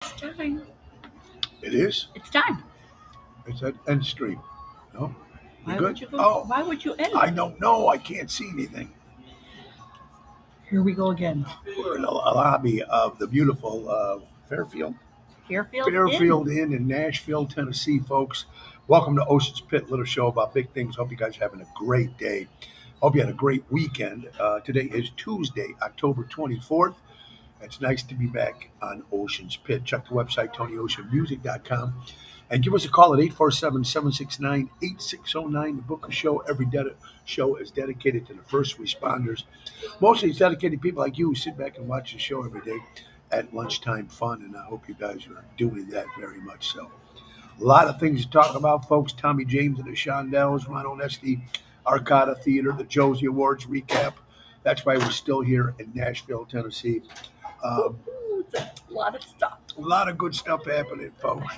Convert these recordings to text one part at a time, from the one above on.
It's time. It is. It's time. It's at end stream. No, we Why good? would you go? Oh, Why would you end? I don't know. I can't see anything. Here we go again. We're in a lobby of the beautiful Fairfield Fairfield Inn. Fairfield Inn in Nashville, Tennessee, folks. Welcome to Ocean's Pit, little show about big things. Hope you guys are having a great day. Hope you had a great weekend. Today is Tuesday, October 24th. It's nice to be back on Ocean's Pit. Check the website, TonyOceanMusic.com. And give us a call at 847-769-8609 to book a show. Every show is dedicated to the first responders. Mostly it's dedicated to people like you who sit back and watch the show every day at lunchtime fun. And I hope you guys are doing that very much so. A lot of things to talk about, folks. Tommy James and the Shondells, Ron Onesti, Arcada Theater, the Josie Awards recap. That's why we're still here in Nashville, Tennessee. It's a lot of stuff. A lot of good stuff happening, folks.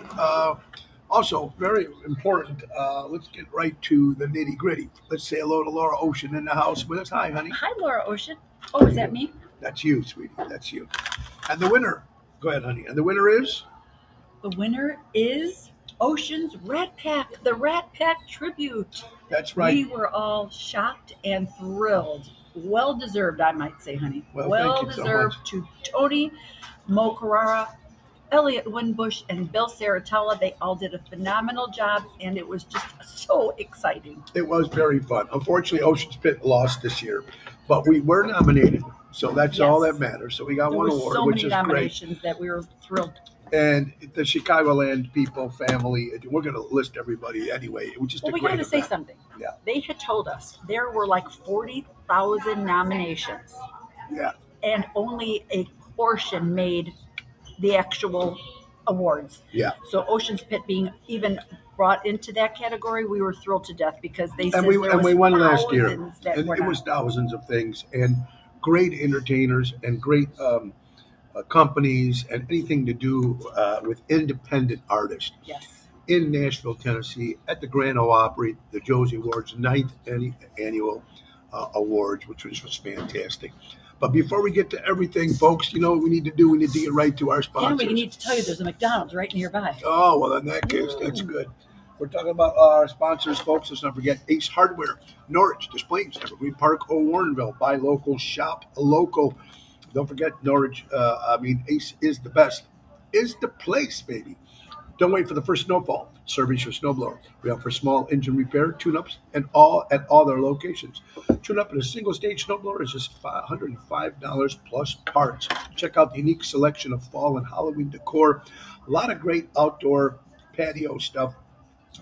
Also, very important, let's get right to the nitty gritty. Let's say hello to Laura Ocean in the house with us. Hi, honey. Hi, Laura Ocean. Oh, is that me? That's you, sweetie. That's you. And the winner, go ahead, honey. And the winner is? The winner is Ocean's Rat Pack, the Rat Pack tribute. That's right. We were all shocked and thrilled. Well deserved, I might say, honey. Well, thank you so deserved much. to Tony, Mo Carrara, Elliot Winbush, and Bill Saratella. They all did a phenomenal job, and it was just so exciting. It was very fun. Unfortunately, Ocean's Pit lost this year, but we were nominated, so that's all Yes. that matters. So we got There one were award, so which many is great. nominations that we were thrilled. And the Chicagoland people, family, we're going to list everybody anyway. It was just Well, a we great got to say event. something. Yeah. They had told us there were like 40,000 nominations, Yeah. and only a portion made the actual awards. Yeah. So Ocean's Pit being even brought into that category, we were thrilled to death because they said And we there and was we won last year, thousands that and were it was not. thousands of things, and great entertainers, and great companies, and anything to do with independent artists Yes. in Nashville, Tennessee, at the Grand Ole Opry, the Josie Awards, ninth annual awards, which was fantastic. But before we get to everything, folks, you know what we need to do? We need to get right to our And sponsors. we need to tell you there's a McDonald's right nearby. Oh, well, in that case, that's Ooh. good. We're talking about our sponsors, folks. Let's not forget Ace Hardware, Norwich, Des Plaines, Evergreen Park, Warrenville. Buy local, shop local. Don't forget Norwich. Ace is the best. Is the place, baby. Don't wait for the first snowfall. Service your snowblower. We offer small engine repair, tune-ups, and all at all their locations. Tune-up in a single-stage snowblower is just $105 plus parts. Check out the unique selection of fall and Halloween decor. A lot of great outdoor patio stuff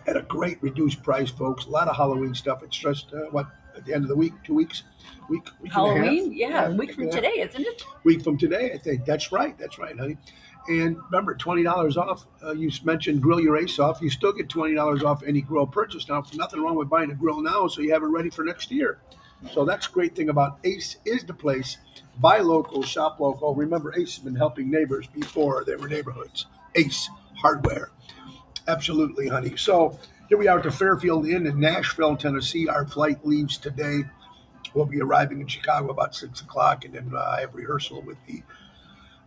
at a great reduced price, folks. A lot of Halloween stuff. It's just at the end of the week, 2 weeks, week and a half. Halloween? Yeah, a week week from and a half. today, isn't it? Week from today, I think. That's right. That's right, honey. And remember, $20 off. You mentioned Grill Your Ace off. You still get $20 off any grill purchase. Now, nothing wrong with buying a grill now, so you have it ready for next year. So that's a great thing about Ace is the place. Buy local, shop local. Remember, Ace has been helping neighbors before they were neighborhoods. Ace Hardware. Absolutely, honey. So here we are at the Fairfield Inn in Nashville, Tennessee. Our flight leaves today. We'll be arriving in Chicago about 6 o'clock, and then I have rehearsal with the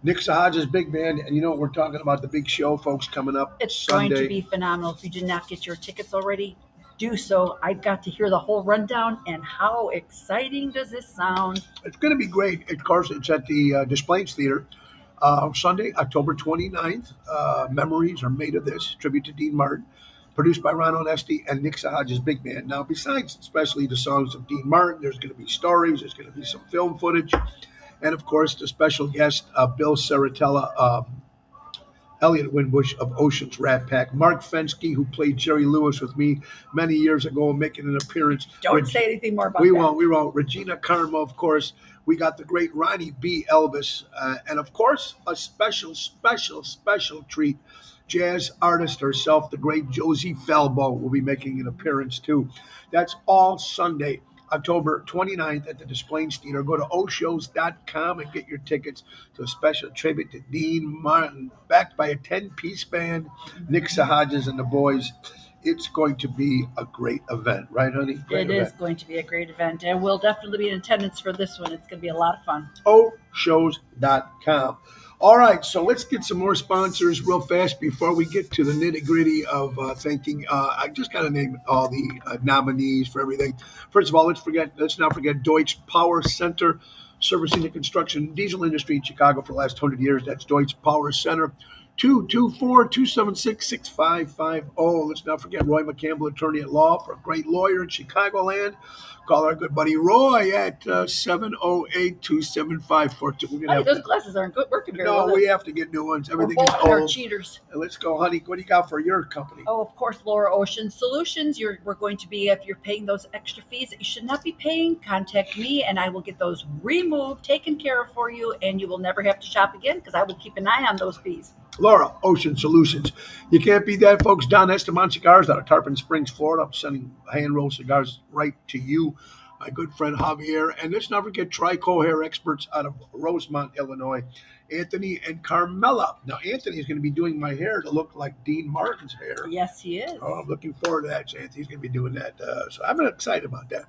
Nick Sahaja's big band. And you know what we're talking about, the big show, folks, coming up It's Sunday. going to be phenomenal. If you did not get your tickets already, do so. I've got to hear the whole rundown, and how exciting does this sound? It's going to be great. Of course, it's at the Des Plaines Theater. Sunday, October 29th. Memories are made of this. Tribute to Dean Martin. Produced by Ron Onesti and Nick Sahaja's big band. Now, besides especially the songs of Dean Martin, there's going to be stories. There's going to be some film footage. And, of course, the special guest, Bill Saratella, Elliot Winbush of Ocean's Rat Pack, Mark Fensky, who played Jerry Lewis with me many years ago, making an appearance. Don't say anything more about We that. won't. We won't. Regina Karma, of course. We got the great Ronnie B. Elvis. And, of course, a special treat. Jazz artist herself, the great Josie Felbo, will be making an appearance, too. That's all Sunday, October 29th at the Des Plaines Theater. Go to oshows.com and get your tickets to a special tribute to Dean Martin, backed by a 10-piece band, Nick Sahajas and the boys. It's going to be a great event, right, honey? Great It event. is going to be a great event, and we'll definitely be in attendance for this one. It's going to be a lot of fun. oshows.com. All right, so let's get some more sponsors real fast before we get to the nitty gritty of thinking. I just got to name all the nominees for everything. First of all, let's not forget Deutsche Power Center, servicing the construction and diesel industry in Chicago for the last 100 years. That's Deutsche Power Center. 224-276-6550. Let's not forget Roy McCampbell, attorney at law for a great lawyer in Chicagoland. Call our good buddy Roy at 708-275-42. We're gonna Hey, have those to, glasses aren't good working very no, well. we have to get new ones. We're Everything both is are old. cheaters. Let's go, honey. What do you got for your company? Oh, of course, Laura Ocean Solutions. We're going to be, if you're paying those extra fees that you should not be paying, contact me and I will get those removed, taken care of for you, and you will never have to shop again because I will keep an eye on those fees. Laura Ocean Solutions. You can't beat that, folks. Don Esteban Cigars out of Tarpon Springs, Florida. I'm sending hand-rolled cigars right to you. My good friend Javier. And let's not forget Trico Hair Experts out of Rosemont, Illinois. Anthony and Carmela. Now, Anthony's going to be doing my hair to look like Dean Martin's hair. Yes, he is. Oh, I'm looking forward to that. Anthony's going to be doing that. So I'm excited about that.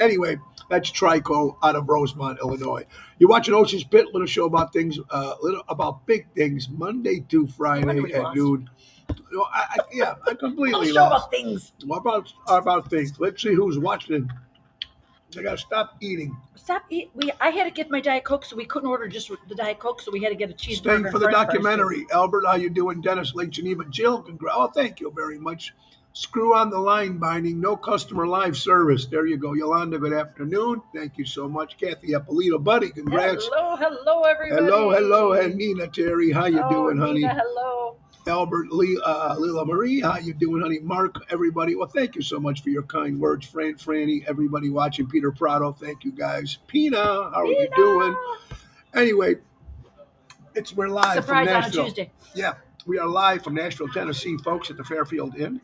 Anyway, that's Trico out of Rosemont, Illinois. You're watching Ocean's Pit, little show about things, little about big things, Monday to Friday we at lost. noon. No, I completely Let's show lost. about things. What about things? Let's see who's watching. I gotta stop eating. Stop eat. I had to get my Diet Coke, so we couldn't order just the Diet Coke, so we had to get a cheeseburger. Staying and for the french fries, too. documentary. Albert, how you doing? Dennis, Lake Geneva, Jill, oh, thank you very much. Screw on the line binding, no customer live service. There you go. Yolanda, good afternoon. Thank you so much. Kathy Eppolito, buddy, congrats. Hello, everybody. Hello, and Nina Terry, how you doing, honey? Nina, hello. Albert, Lila Marie, how you doing, honey? Mark, everybody. Well, thank you so much for your kind words. Franny, everybody watching. Peter Prado, thank you guys. Pina, how are you doing? Anyway, we're live Surprise from on a Nashville. Tuesday. Yeah, we are live from Nashville, Tennessee, folks, at the Fairfield Inn.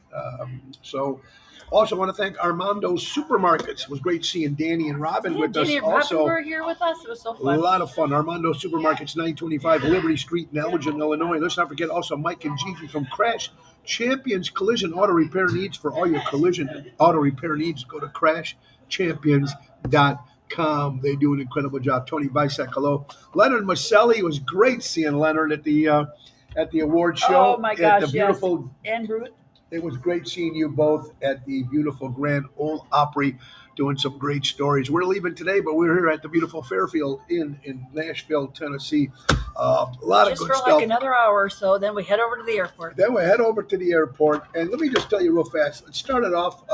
So also want to thank Armando's Supermarkets. It was great seeing Danny and Robin with Danny us. and Robin Also, were here with us. It was so a fun. lot of fun. Armando Supermarkets, 925 Liberty Street in Elgin, Illinois. Let's not forget also Mike and Gigi from Crash Champions Collision Auto Repair Needs. For all your collision and auto repair needs, go to crashchampions.com. They do an incredible job. Tony Bisek, hello. Leonard Maselli, it was great seeing Leonard at the award show. Oh my At gosh, the beautiful, yes. And Brute. It was great seeing you both at the beautiful Grand Ole Opry doing some great stories. We're leaving today, but we're here at the beautiful Fairfield Inn in Nashville, Tennessee. A lot Just of for good stuff. like another hour or so, then we head over to the airport. Then we head over to the airport. And let me just tell you real fast. Let's start it off,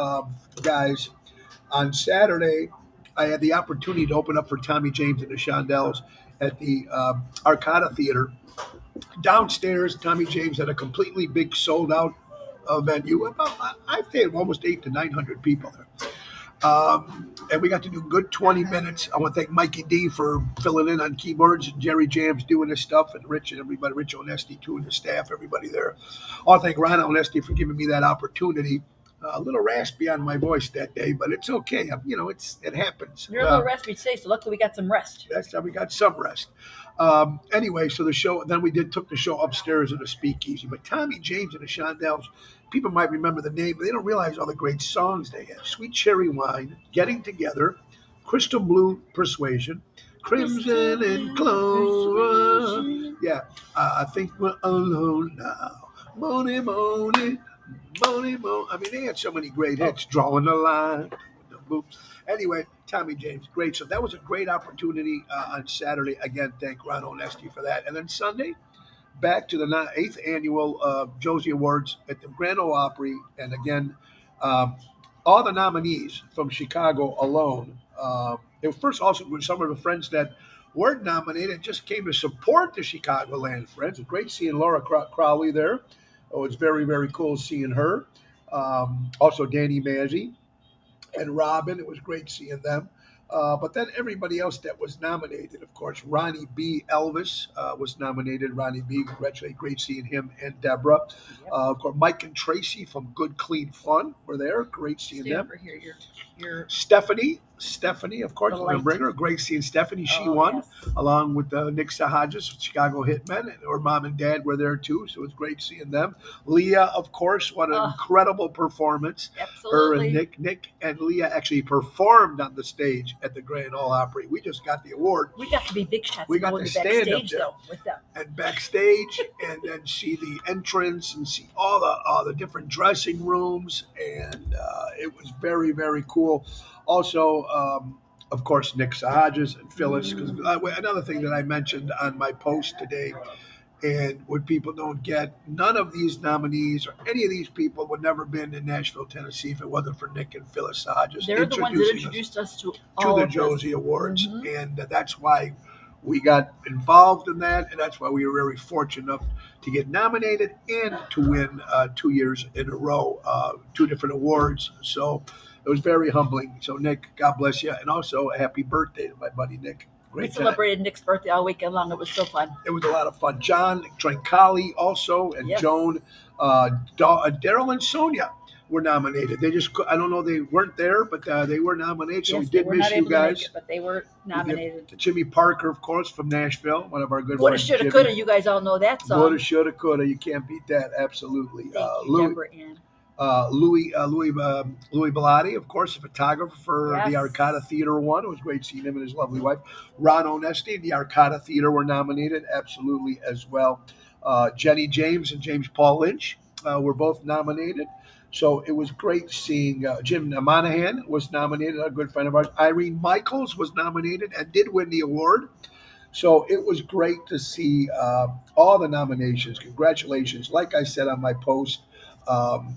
guys. On Saturday, I had the opportunity to open up for Tommy James and the Shondells at the Arcada Theater. Downstairs, Tommy James had a completely big sold-out venue. I think almost 800 to 900 people there. And we got to do a good 20 minutes. I want to thank Mikey D for filling in on keyboards, and Jerry Jams doing his stuff, and Rich and everybody, Rich Onesti too, and the staff, everybody there. I want to thank Ron Onesti for giving me that opportunity. A little raspy on my voice that day, but it's okay. It happens. You're a little raspy today, so luckily we got some rest. That's how we got some rest. Anyway, so the show, then we took the show upstairs at a speakeasy. But Tommy James and the Shondells, people might remember the name, but they don't realize all the great songs they had. Sweet Cherry Wine, Getting Together, Crystal Blue Persuasion, Crimson and Clover. Yeah, I think we're alone now. Money, money, money, money. I mean, they had so many great hits. Drawing the Line. Anyway, Tommy James, great. So that was a great opportunity on Saturday. Again, thank Ron Onesti for that. And then Sunday, back to the 8th annual Josie Awards at the Grand Ole Opry. And again, all the nominees from Chicago alone. It was first also with some of the friends that weren't nominated, just came to support the Chicagoland friends. It was great seeing Laura Crowley there. Oh, it's very, very cool seeing her. Also, Danny Mazzi and Robin. It was great seeing them. But then everybody else that was nominated, of course, Ronnie B. Elvis was nominated. Ronnie B. Congratulations. Great seeing him and Deborah. Yep. Of course, Mike and Tracy from Good Clean Fun were there. Great seeing Stay them. over here. You're Stephanie Stephanie, of course, The I'm going to light. bring her. Gracie and Stephanie, she Oh, won, yes. along with Nick Sahajas, Chicago Hitmen, and her mom and dad were there too, so it was great seeing them. Leah, of course, what an Oh, incredible performance. Her and absolutely. Nick and Leah actually performed on the stage at the Grand Ole Opry. We just got the award. We got to be big shots We and got go to in the stand up backstage there though with them. and backstage, and then see the entrance and see all the different dressing rooms, and it was very, very cool. Also, of course, Nick Sahajas and Phyllis. Because another thing that I mentioned on my post today, and what people don't get, none of these nominees or any of these people would never been in Nashville, Tennessee if it wasn't for Nick and Phyllis Sahajas They're the ones that introducing us introduced us to to all the of this. Josie Awards, Mhm. and that's why we got involved in that, and that's why we were very fortunate enough to get nominated and to win 2 years in a row, two different awards. So it was very humbling. So Nick, God bless you, and also a happy birthday to my buddy Nick. We Great time. celebrated Nick's birthday all weekend long. It was so fun. It was a lot of fun. John Trancali also, and Yes. Joan, Daryl, and Sonia were nominated. They just, I don't know, they weren't there, but they were nominated. So Yes, we they did were miss not you able to make guys. it, but they were nominated. Jimmy Parker, of course, from Nashville, one of our good Woulda, friends. shoulda, Jimmy. coulda. You guys all know that song. Woulda, shoulda, coulda. You can't beat that. Absolutely. Thank you, Louis, Deborah Ann. Louis Bellotti, of course, a photographer for the Yes. Arcata Theater one. It was great seeing him and his lovely wife. Ron Onesti and the Arcata Theater were nominated, absolutely, as well. Jenny James and James Paul Lynch were both nominated. So it was great seeing Jim Monahan was nominated, a good friend of ours. Irene Michaels was nominated and did win the award. So it was great to see all the nominations. Congratulations. Like I said on my post,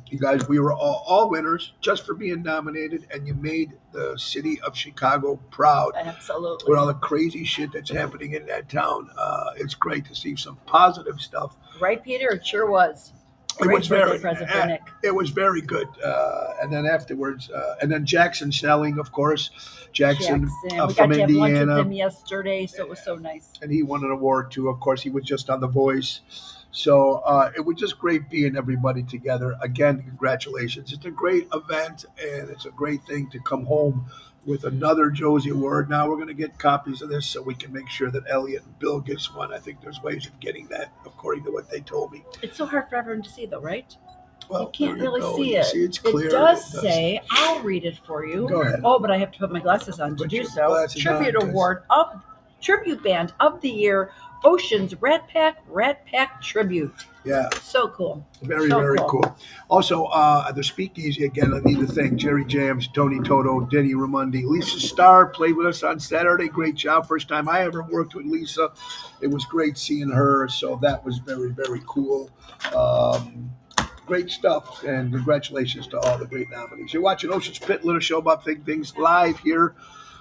you guys, we were all winners just for being nominated, and you made the city of Chicago proud Absolutely. with all the crazy shit that's happening in that town. It's great to see some positive stuff. Right, Peter? It sure was. It Great was very, birthday present for Nick. it was very good. And then afterwards, and then Jackson Selling, of course, Jackson We got from to have lunch with Indiana, him yesterday, so it was so nice. and he won an award too. Of course, he was just on The Voice. So it was just great being everybody together. Again, congratulations. It's a great event, and it's a great thing to come home with another Josie Award. Now we're going to get copies of this so we can make sure that Elliot and Bill gets one. I think there's ways of getting that, according to what they told me. It's so hard for everyone to see, though, right? Well, You can't there really go. see You it. see, it's clear. It does say, I'll read it for you. Go ahead. Oh, but I have to put my glasses on to Put do your so. glasses Tribute on, 'cause- Award of Tribute Band of the Year, Oceans Rat Pack Tribute. Yeah, So cool. very, So very cool. cool. Also, at the Speakeasy, again, I need to thank Jerry Jams, Tony Toto, Denny Ramundi. Lisa Starr played with us on Saturday. Great job. First time I ever worked with Lisa. It was great seeing her. So that was very, very cool. Great stuff. And congratulations to all the great nominees. You're watching Ocean's Pit, little show about big things, live here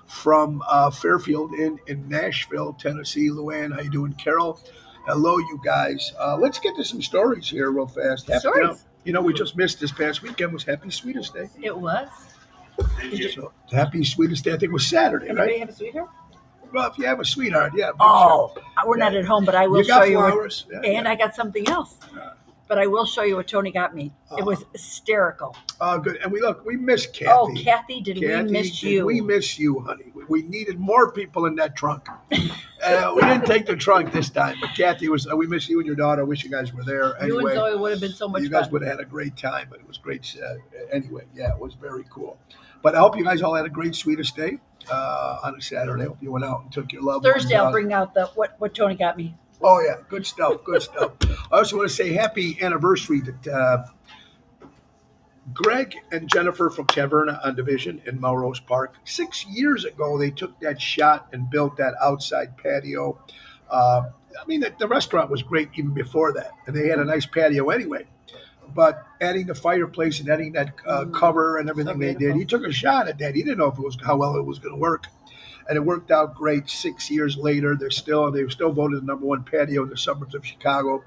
from Fairfield in Nashville, Tennessee. Luann, how you doing? Carol, hello, you guys. Let's get to some stories here real fast. Stories. We just missed this past weekend was Happy Sweetest Day. It was. So, Happy Sweetest Day, I think, was Saturday, Anybody right? have a sweetheart? Well, if you have a sweetheart, yeah. Oh, we're not at home, but I will you show got you. flowers. And I got something else. But I will show you what Tony got me. It was hysterical. Oh, good. And we missed Kathy. Oh, Kathy, did we miss did you? we miss you, honey. We needed more people in that trunk. We didn't take the trunk this time, but Kathy was. We miss you and your daughter. I wish you guys were there. You Anyway, and Zoe would have been so much you guys fun. would have had a great time, but it was great. Anyway, yeah, it was very cool. But I hope you guys all had a great Sweetest Day on a Saturday. I hope you went out and took your loved ones Thursday, I'll out. bring out what Tony got me. Oh yeah, good stuff, good stuff. I also want to say happy anniversary to Greg and Jennifer from Taverna on Division in Melrose Park. 6 years ago, they took that shot and built that outside patio. I mean, the restaurant was great even before that, and they had a nice patio anyway. But adding the fireplace and adding that cover and everything they did, beautiful. he took a shot at that. He didn't know if it was how well it was going to work. And it worked out great. 6 years later, they were still voted the number one patio in the suburbs of Chicago.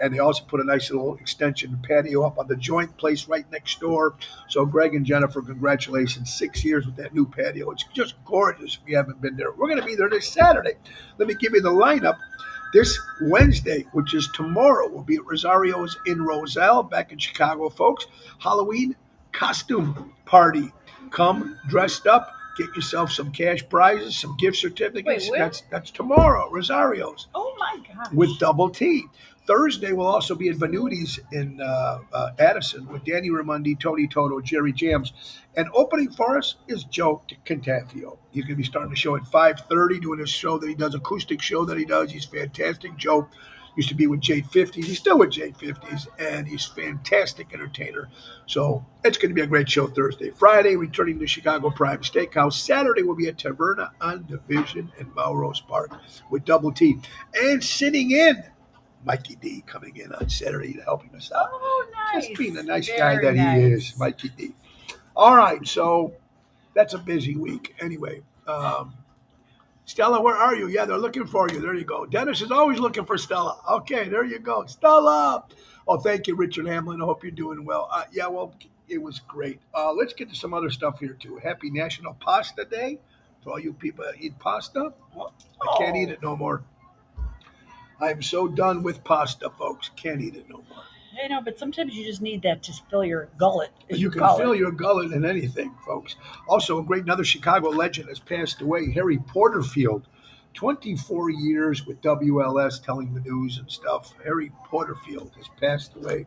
And they also put a nice little extension patio up on the Joint Place right next door. So Greg and Jennifer, congratulations. 6 years with that new patio. It's just gorgeous if you haven't been there. We're going to be there this Saturday. Let me give you the lineup. This Wednesday, which is tomorrow, we'll be at Rosario's in Roselle, back in Chicago, folks. Halloween costume party. Come dressed up. Get yourself some cash prizes, some gift certificates. Wait, where? That's tomorrow, Rosario's Oh my gosh. with Double T. Thursday will also be at Venuti's in Addison with Danny Ramundi, Tony Toto, Jerry Jams. And opening for us is Joe Contafio. He's going to be starting the show at 5:30, doing his show that he does, acoustic show that he does. He's fantastic. Joe used to be with Jade 50s. He's still with Jade 50s, and he's fantastic entertainer. So it's going to be a great show Thursday. Friday, returning to Chicago Prime Steakhouse. Saturday will be at Taverna on Division in Melrose Park with Double T. And sitting in, Mikey D coming in on Saturday helping us out. Oh, nice. Just being a nice Very guy that nice. he is, Mikey D. All right, so that's a busy week. Anyway, Stella, where are you? Yeah, they're looking for you. There you go. Dennis is always looking for Stella. Okay, there you go. Stella. Oh, thank you, Richard Hamlin. I hope you're doing well. Yeah, well, it was great. Let's get to some other stuff here, too. Happy National Pasta Day to all you people that eat pasta. I can't eat it no more. I'm so done with pasta, folks. Can't eat it no more. I know, but sometimes you just need that to fill your gullet. As You can call fill it. your gullet in anything, folks. Also, another Chicago legend has passed away, Harry Porterfield. 24 years with WLS telling the news and stuff. Harry Porterfield has passed away.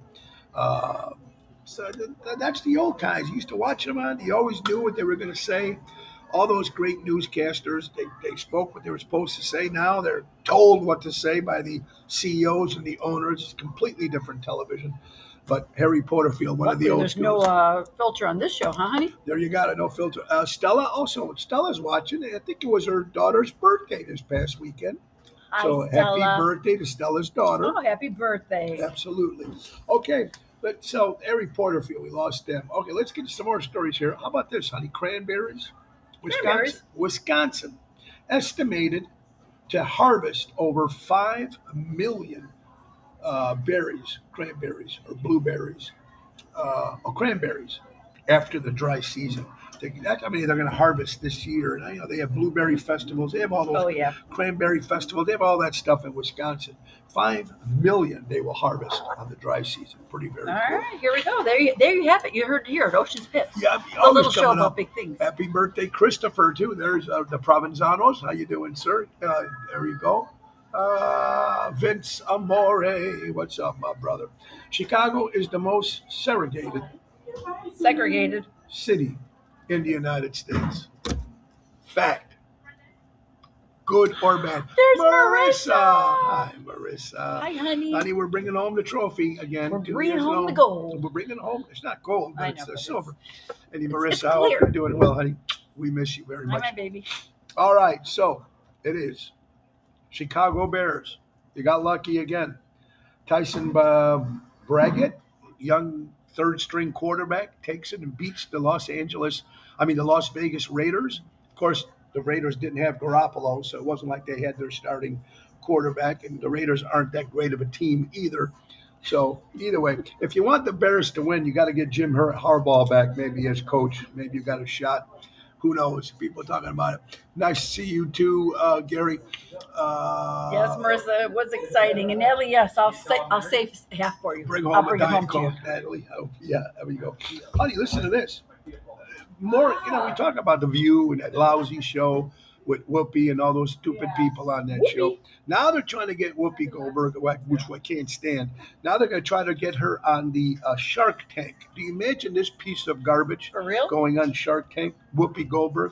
So that's the old guys. You used to watch them on. You always knew what they were going to say. All those great newscasters, they spoke what they were supposed to say. Now they're told what to say by the CEOs and the owners. It's completely different television. But Harry Porterfield, one of the Luckily, old there's schools. no filter on this show, huh, honey? There you got it, no filter. Stella's watching. I think it was her daughter's birthday this past weekend. Hi, So Stella. happy birthday to Stella's daughter. Oh, happy birthday. Absolutely. Okay, so Harry Porterfield, we lost them. Okay, let's get to some more stories here. How about this, honey? Cranberries? Cranberries? Wisconsin estimated to harvest over 5 million cranberries or blueberries, or cranberries after the dry season. That's how many they're going to harvest this year. And you know they have blueberry festivals. They have all those Oh, yeah. cranberry festivals. They have all that stuff in Wisconsin. 5 million they will harvest on the dry season. Pretty very All cool. right, here we go. There you have it. You heard it here at Ocean's Pit. Yeah, A little show about big things. Happy birthday, Christopher, too. There's the Provenzanos. How you doing, sir? There you go. Vince Amore. What's up, my brother? Chicago is the most segregated city in the United States. Fact. Good or bad? There's Marissa. Hi, Marissa. Hi, honey. Honey, we're bringing home the trophy again. We're 2 bringing years in a home row. the gold. We're bringing home. It's not gold, but I it's know, but silver. And it's Marissa, I hope clear. you're doing well, honey. We miss you very Hi, much. my baby. All right, so it is Chicago Bears. You got lucky again. Tyson Braggett, young third-string quarterback, takes it and beats the Las Vegas Raiders. Of course, the Raiders didn't have Garoppolo, so it wasn't like they had their starting quarterback, and the Raiders aren't that great of a team either. So either way, if you want the Bears to win, you got to get Jim Harbaugh back, maybe as coach. Maybe you got a shot. Who knows? People are talking about it. Nice to see you too, Gary. Yes, Marissa, it was exciting. And Natalie, yes, I'll save half for you. Bring I'll home a bring it home Diet to you. Coke, Natalie. Oh, yeah, there we go. Honey, listen to this. More, we talk about The View and that lousy show with Whoopi and all those stupid people on that show. Whoopi. Now they're trying to get Whoopi Goldberg, which I can't stand. Now they're going to try to get her on the Shark Tank. Do you imagine this piece of garbage For real? going on Shark Tank? Whoopi Goldberg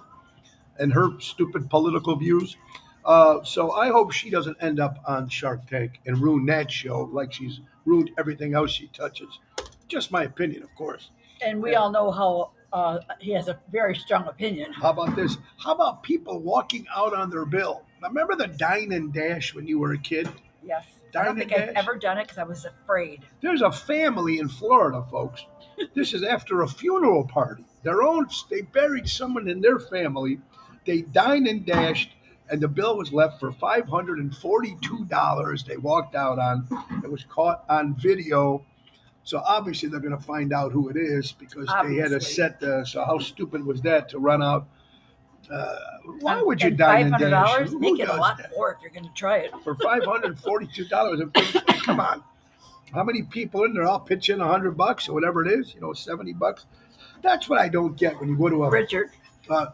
and her stupid political views. So I hope she doesn't end up on Shark Tank and ruin that show like she's ruined everything else she touches. Just my opinion, of course. And we all know how he has a very strong opinion. How about this? How about people walking out on their bill? Remember the dine and dash when you were a kid? Yes. I don't Dine think and I've dash? ever done it because I was afraid. There's a family in Florida, folks. This is after a funeral party. They buried someone in their family. They dined and dashed, and the bill was left for $542. They walked out on. It was caught on video. So obviously they're going to find out who it is because they had a Obviously. set. So how stupid was that to run out? Why would you And dine and dash? $500? Who Make it a does lot that? more if you're going to try it. For $542. Come on. How many people in there? I'll pitch in $100 or whatever it is, $70. That's what I don't get when you go to a Richard,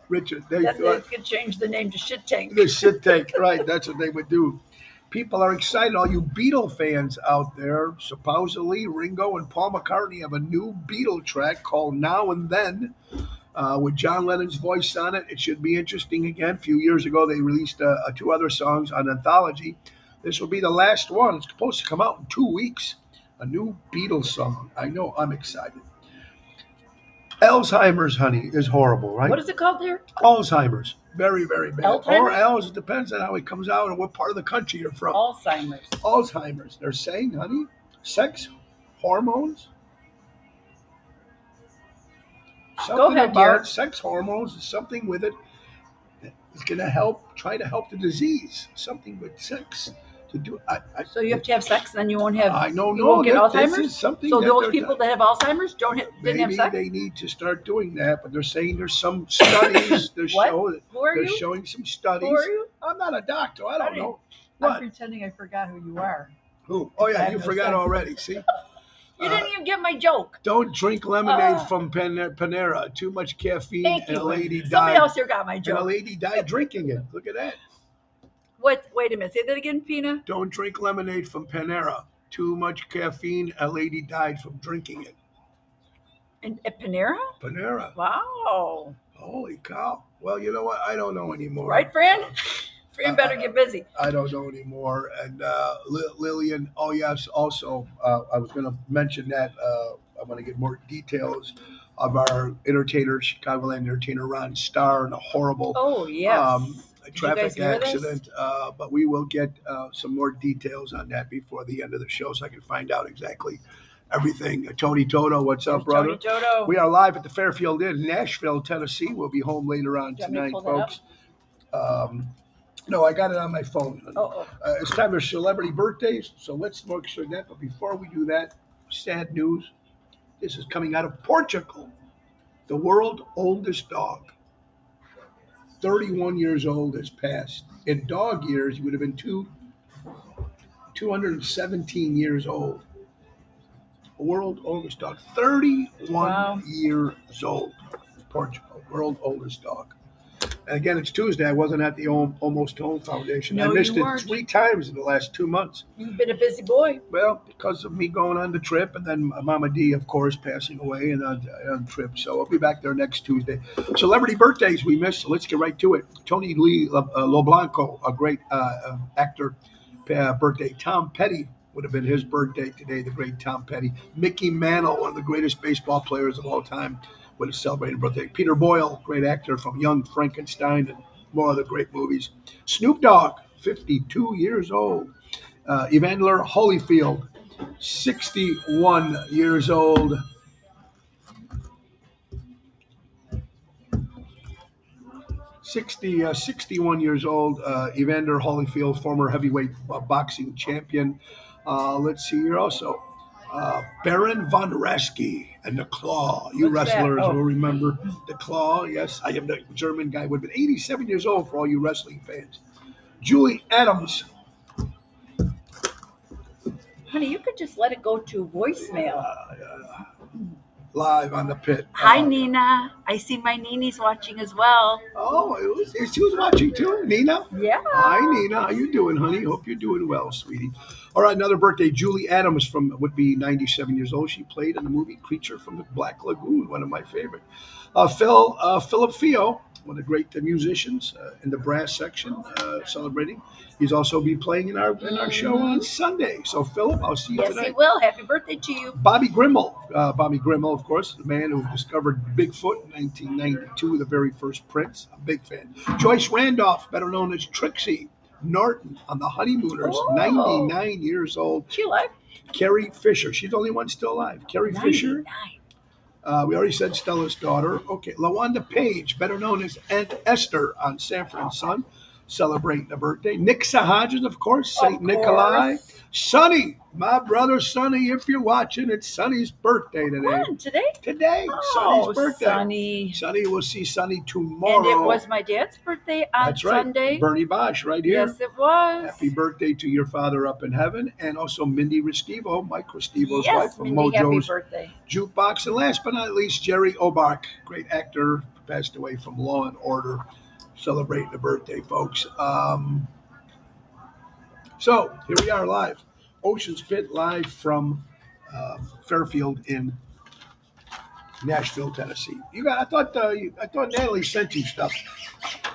Richard, they Then they thought could change the name to Shit Tank. the shit tank, right? That's what they would do. People are excited. All you Beatle fans out there, supposedly Ringo and Paul McCartney have a new Beatle track called "Now and Then." With John Lennon's voice on it. It should be interesting again. A few years ago, they released two other songs on Anthology. This will be the last one. It's supposed to come out in 2 weeks. A new Beatles song. I know. I'm excited. Alzheimer's, honey, is horrible, right? What is it called there? Alzheimer's. Very, very bad. Alzheimer's? Or Al's, it depends on how it comes out and what part of the country you're from. Alzheimer's. Alzheimer's. They're saying, honey, sex, hormones, something ahead, about dear. sex hormones, something with it is going to help, try to help the disease. Something with sex to do. So you have to have sex, and then you won't have. I don't you know. won't get This Alzheimer's. is something So that those they're people that have Alzheimer's didn't have maybe sex. they need to start doing that, but they're saying there's some studies. What? Who are They're you? showing some studies. Who are you? I'm not a doctor. I don't Honey, know. I'm What? pretending I forgot who you are. Who? Oh, yeah, you Fabulous forgot sex. already. See? You didn't even get my joke. Don't drink lemonade Oh. from Panera. Too much caffeine, Thank and you. a lady Somebody died. else here got my And a joke. lady died drinking it. Look at that. What? Wait a minute. Say that again, Pina. Don't drink lemonade from Panera. Too much caffeine. A lady died from drinking it. And at Panera? Panera. Wow. Holy cow. Well, you know what? I don't know anymore. Right, Fran? Fran better get busy. I don't know anymore. And Lillian, oh, yes, also, I was going to mention that. I'm going to get more details of our entertainer, Chicagoland entertainer Ron Starr, in a horrible Oh, yes. Did you guys traffic hear this? accident. But we will get some more details on that before the end of the show so I can find out exactly everything. Tony Toto, what's up, brother? Tony Toto. We are live at the Fairfield Inn, Nashville, Tennessee. We'll be home later on Do you want me to tonight, pull that folks. No, I got it on my phone. Oh. It's time for celebrity birthdays, so let's make sure that. But before we do that, sad news. This is coming out of Portugal. The world's oldest dog, 31 years old, has passed. In dog years, he would have been 217 years old. World oldest dog, 31 Wow. years old. Portugal, world oldest dog. And again, it's Tuesday. I wasn't at the Almost Home Foundation. No, I missed you it weren't. 3 times in the last 2 months. You've been a busy boy. Well, because of me going on the trip, and then Mama D, of course, passing away and on trip. So I'll be back there next Tuesday. Celebrity birthdays we missed, so let's get right to it. Tony Lee LoBlanco, a great actor, birthday. Tom Petty would have been his birthday today, the great Tom Petty. Mickey Mantle, one of the greatest baseball players of all time, would have celebrated birthday. Peter Boyle, great actor from Young Frankenstein and more other great movies. Snoop Dogg, 52 years old. Evander Holyfield, 61 years old. Uh, 61 years old. Evander Holyfield, former heavyweight boxing champion. Let's see here also. Baron von Raschke and the Claw. You What's that? wrestlers Oh. will remember the Claw. Yes, I am the German guy. Would have been 87 years old for all you wrestling fans. Julie Adams. Honey, you could just let it go to voicemail. Live on the pit. Hi, Nina. I see my Nini's watching as well. Oh, she was watching too, Nina. Yeah. Hi, Nina. How you doing, honey? Hope you're doing well, sweetie. All right, another birthday. Julie Adams would be 97 years old. She played in the movie Creature from the Black Lagoon, one of my favorite. Philip Fio, one of the great musicians in the brass section, celebrating. He's also be playing in our show on Sunday. So, Philip, I'll see you Yes, tonight. he will. Happy birthday to you. Bobby Grimmel. Bobby Grimmel, of course, the man who discovered Bigfoot in 1992, the very first Prince. I'm a big fan. Joyce Randolph, better known as Trixie Norton on The Honeymooners, Oh. 99 years old. She alive? Carrie Fisher, she's the only one still alive. Carrie Fisher, 99. we already said Stella's daughter. Okay, LaWanda Page, better known as Aunt Esther on Sanford and Son, celebrating a birthday. Nick Sahajas, of course, St. Of Nikolai. course. Sonny, my brother Sonny, if you're watching, it's Sonny's birthday today. When? Today? Today, Oh, Sonny's birthday. Sonny. Sonny, we'll see Sonny tomorrow. And it was my dad's birthday on That's right. Sunday. Bernie Bosch, right here. Yes, it was. Happy birthday to your father up in heaven, and also Mindy Restivo, Mike Restivo's wife Yes, from Mindy, happy Mojo's birthday. Jukebox. And last but not least, Jerry Obark, great actor, passed away from Law and Order, celebrating the birthday, folks. So here we are live, Ocean Spit live from Fairfield in Nashville, Tennessee. I thought Natalie sent you stuff.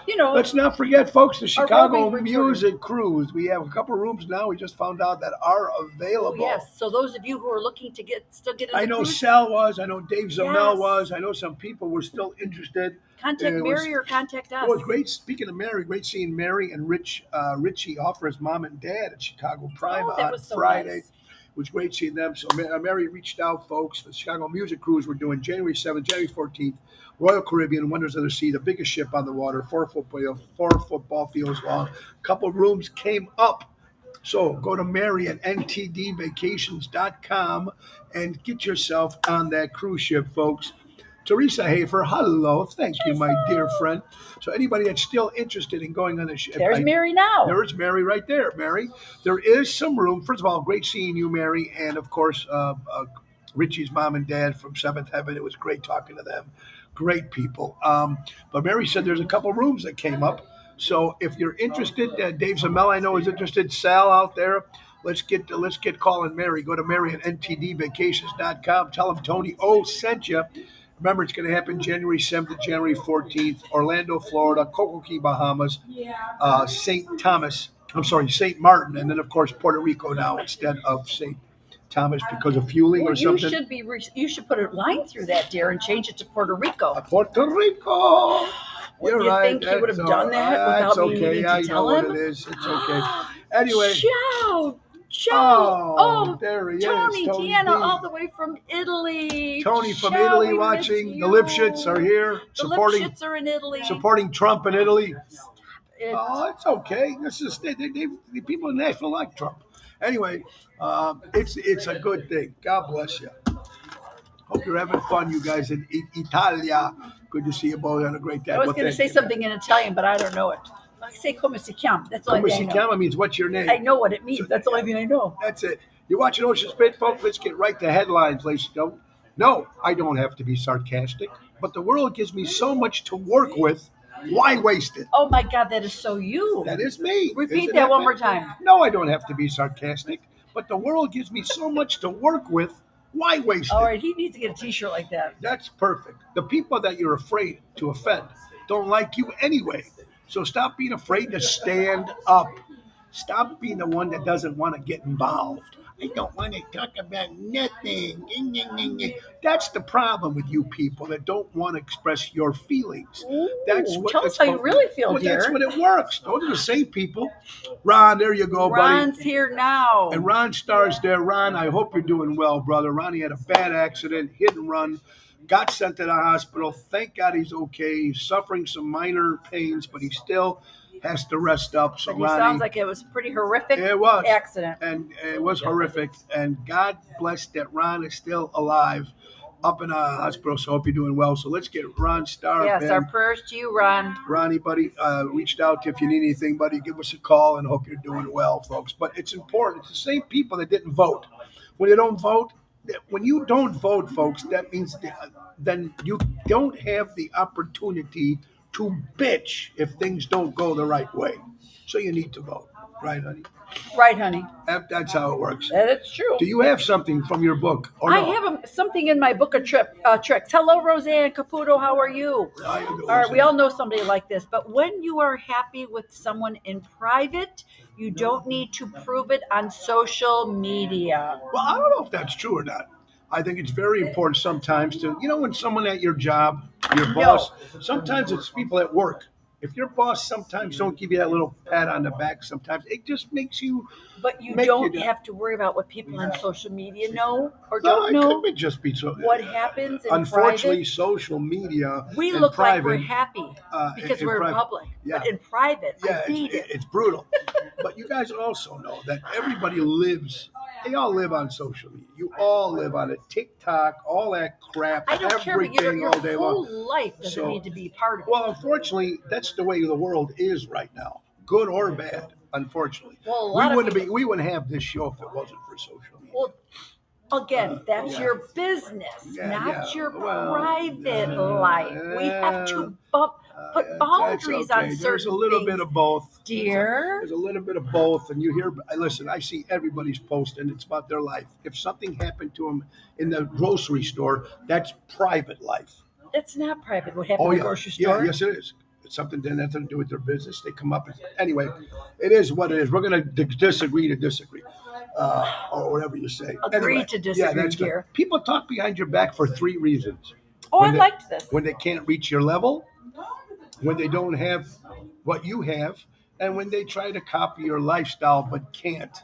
Let's not forget, folks, the Chicago Music Cruise. We have a couple rooms now. We just found out that are available. Oh, yes. So those of you who are looking to still get in the I know cruise, Sal was. I know Dave Zamel Yes. was. I know some people were still interested. contact Mary or contact us. It was great. Speaking of Mary, great seeing Mary and Richie offer his mom and dad at Chicago Prime that on was so Friday. nice. It was great seeing them. So Mary reached out, folks. The Chicago Music Cruise we're doing January 7th, January 14th. Royal Caribbean, Wonders of the Sea, the biggest ship on the water, 4 football fields long. A couple rooms came up. So go to Mary at ntdvacations.com and get yourself on that cruise ship, folks. Teresa Hafer, hello. Thank you, my dear friend. So anybody that's still interested in going on a ship. There's Mary now. There's Mary right there, Mary. There is some room. First of all, great seeing you, Mary. And, of course, Richie's mom and dad from Seventh Heaven. It was great talking to them. Great people. But Mary said there's a couple rooms that came up. So if you're interested, Dave Zamel, I know, is interested. Sal out there. Let's get calling Mary. Go to Mary at ntdvacations.com. Tell them Tony O sent you. Remember, it's going to happen January 7th to January 14th. Orlando, Florida, Coco Key, Bahamas, St. Martin, and then, of course, Puerto Rico now instead of St. Thomas because of fueling or something. You should put a line through that, dear, and change it to Puerto Rico. Puerto Rico. You're you right. think he would have done that without me needing to tell him? I know what it is. It's okay. Anyway. Ciao. There he Tony, is. Tiana, D. all the way from Italy. Tony from Ciao, Italy we watching. miss The you. Lipschitz are here The supporting Lipschitz are in Italy. supporting Trump in Italy. It- It's okay. This is the people in Nashville like Trump. Anyway, it's a good thing. God bless you. Hope you're having fun, you guys in Italia. Good to see you both. Had a great day. I was going to say something in Italian, but I don't know it. I say come si chiama. That's the only Come thing si I know. chiama means what's your name? I know what it means. That's the only thing I know. That's it. You're watching Ocean Spit, folks. Let's get right to headlines, ladies and gentlemen. No, I don't have to be sarcastic, but the world gives me so much to work with. Why waste it? Oh my God, that is so you. That is me. Repeat Isn't that one me? more time. No, I don't have to be sarcastic, but the world gives me so much to work with. Why waste All it? right, he needs to get a T-shirt like that. That's perfect. The people that you're afraid to offend don't like you anyway. So stop being afraid to stand up. Stop being the one that doesn't want to get involved. I don't want to talk about nothing. That's the problem with you people that don't want to express your feelings. That's what Tell us how you really feel, well, dear. that's when it works. Those are the same people. Ron, there you go, buddy. Ron's here now. And Ron Starr's there. Ron, I hope you're doing well, brother. Ronnie had a bad accident, hit and run, got sent to the hospital. Thank God he's okay. He's suffering some minor pains, but he still has to rest up. So But he Ronnie, sounds like it was a pretty horrific it was accident. and it was horrific. And God bless that Ron is still alive up in a hospital. So I hope you're doing well. So let's get Ron Starr. Yes, man. our prayers to you, Ron. Ronnie, buddy, reached out to you. If you need anything, buddy, give us a call and hope you're doing well, folks. But it's important. It's the same people that didn't vote. When you don't vote, when you don't vote, folks, that means then you don't have the opportunity to bitch if things don't go the right way. So you need to vote. Right, honey? Right, honey. That's how it works. That is true. Do you have something from your book? Or I no? have something in my book of tricks. Hello, Roseanne Caputo. How are you? How you doing, All right, we Sam? all know somebody like this. But when you are happy with someone in private, you don't need to prove it on social media. Well, I don't know if that's true or not. I think it's very important sometimes to, when someone at your job, your boss, sometimes it's people at work. If your boss sometimes don't give you that little pat on the back, sometimes it just makes you. But you Make don't you- have to worry about what people on social media know or No, don't it know. could just be so. What happens in Unfortunately, private. social media. We and look private, like we're happy because in we're in private. public. Yeah. But in private, Yeah, I hate it. it's brutal. But you guys also know that everybody lives. They all live on social media. You all live on it. TikTok, all that crap. I don't care, but everything your all day whole long. life doesn't So- need to be part of it. Well, unfortunately, that's the way the world is right now, good or bad. Unfortunately, Well, a lot of we wouldn't have this show if it wasn't for social media. Well, Again, that's yeah. your business, Yeah, not yeah. your Well, private life. We have to put that's boundaries on okay. certain There's a little things, bit of both. dear. There's a little bit of both. And you hear, listen, I see everybody's post and it's about their life. If something happened to them in the grocery store, that's private life. It's not private. What happened Oh, in the yeah. grocery Yeah, store? yes, it is. It's something that has to do with their business. They come up and, anyway, it is what it is. We're going to disagree to disagree. Or whatever you say. Agree Anyway, to yeah, disagree, that's good. dear. People talk behind your back for three reasons. Oh, I When they, liked this. when they can't reach your level, when they don't have what you have, and when they try to copy your lifestyle but can't.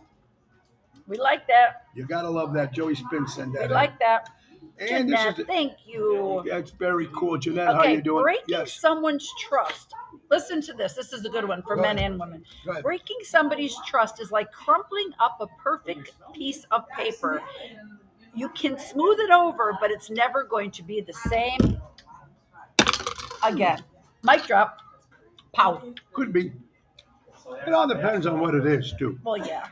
We like that. You gotta love that. Joey Spin sent We that in. like that. And this Jeanette, is thank you. yeah, it's very cool. Jeanette, how Okay, you doing? breaking Yes. someone's trust. Listen to this. This is a good one for Go men ahead. and women. Go ahead. Breaking somebody's trust is like crumpling up a perfect piece of paper. You can smooth it over, but it's never going to be the same again. Mic drop. Pow. Could be. It all depends on what it is, too. Well, yeah.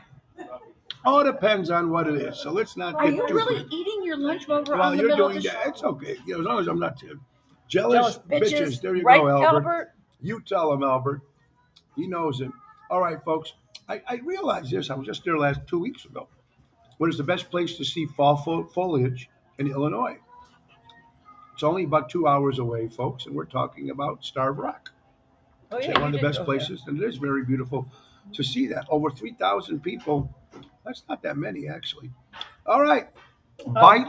All depends on what it is. So let's not Are get you too really eating your lunch while we're Well, on the you're middle doing of the that. show? It's okay. You know, as long as I'm not too Jealous jealous bitches. There you Right, go, Albert. Albert? You tell him, Albert. He knows it. All right, folks. I realized this. I was just there 2 weeks ago. What is the best place to see fall foliage in Illinois? It's only about 2 hours away, folks, and we're talking about Starved Rock. Oh, It's yeah, one you of the did best go there. places, and it is very beautiful to see that. Over 3,000 people. That's not that many, actually. All right. Bite.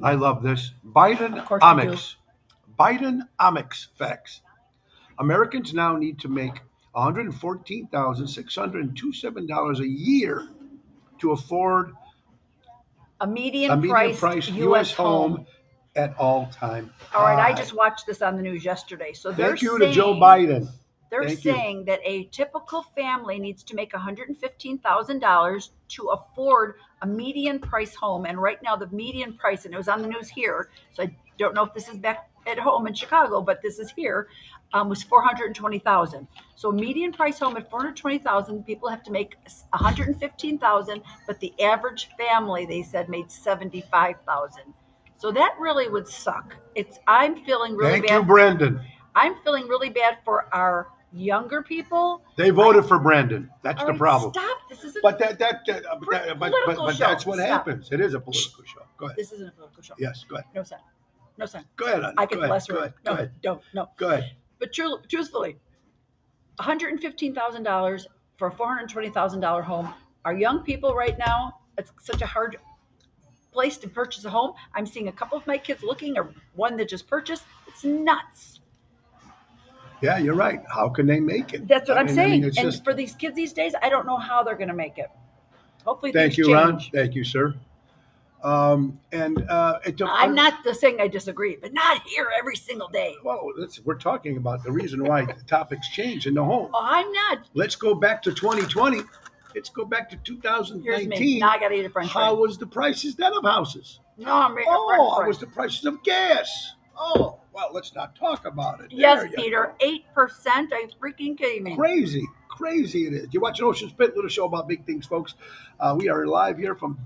I love this. Of course you do. Bidenomics facts. Americans now need to make $114,627 a year to afford A a median median priced price U.S. U.S. home at all time. All right, I high. just watched this on the news yesterday. So they're Thank you saying, to Joe Biden. They're Thank you. saying that a typical family needs to make $115,000 to afford a median price home. And right now, the median price, and it was on the news here, so I don't know if this is back at home in Chicago, but this is here, was $420,000. So a median price home at $420,000, people have to make $115,000, but the average family, they said, made $75,000. So that really would suck. I'm feeling really Thank bad. you, Brendan. I'm feeling really bad for our younger people. They voted for Brendan. That's All the right, problem. Stop. This isn't. But but Political show. that's what Stop. happens. It is a political show. Go ahead. This isn't a political show. Yes, go ahead. No, son. No, son. Go ahead, honey. I get Go the ahead. last Go word. ahead. No, Go ahead. don't. No. Go ahead. But truthfully, $115,000 for a $420,000 home. Our young people right now, it's such a hard place to purchase a home. I'm seeing a couple of my kids looking, or one that just purchased. It's nuts. Yeah, you're right. How can they make it? That's what I'm saying. it's And just. for these kids these days, I don't know how they're going to make it. Hopefully, Thank things you, Ron. change. Thank you, sir. I'm not saying I disagree, but not here every single day. Well, we're talking about the reason why the topics change in the home. Oh, I'm not. Let's go back to 2020. Let's go back to Here's me. 2019. Now I got to eat a French fry. How was the prices then of houses? No, I'm making a Oh, French how fry. was the prices of gas? Oh, well, let's not talk about it. Yes, There you Peter, go. 8%. Are you freaking kidding me? Crazy it is. You watch Ocean Spit, little show about big things, folks. We are live here from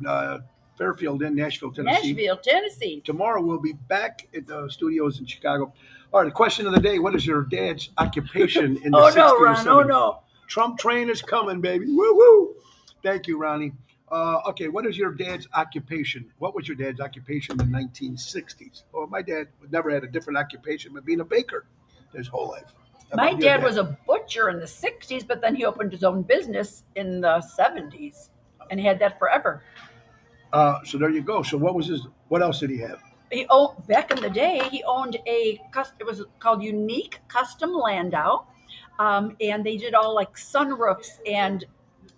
Fairfield in Nashville, Tennessee. Nashville, Tennessee. Tomorrow we'll be back at the studios in Chicago. All right, the question of the day: what is your dad's occupation in the Oh 60s no, or Ron. 70s? Oh no. Trump train is coming, baby. Woo woo! Thank you, Ronnie. Okay, what is your dad's occupation? What was your dad's occupation in the 1960s? Well, my dad never had a different occupation but being a baker his whole life. How My about your dad was a butcher in the 60s, but then he opened his own business in the 70s and had that forever. So there you go. So what else did he have? He owned, back in the day, he owned it was called Unique Custom Landau. And they did all like sunroofs and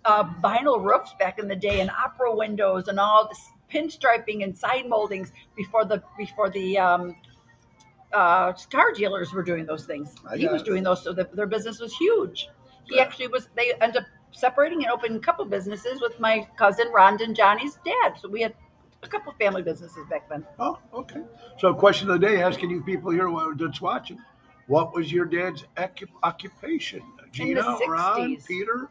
vinyl roofs back in the day, and opera windows and all this pinstriping and side moldings before the car dealers were doing those things. He was doing those, so their business was huge. He actually was. They ended up separating and opening a couple businesses with my cousin Rhonda and Johnny's dad. So we had a couple family businesses back then. Oh, okay. So question of the day, asking you people here that's watching, what was your dad's occupation? Gina, In the Ron, 60s. Peter?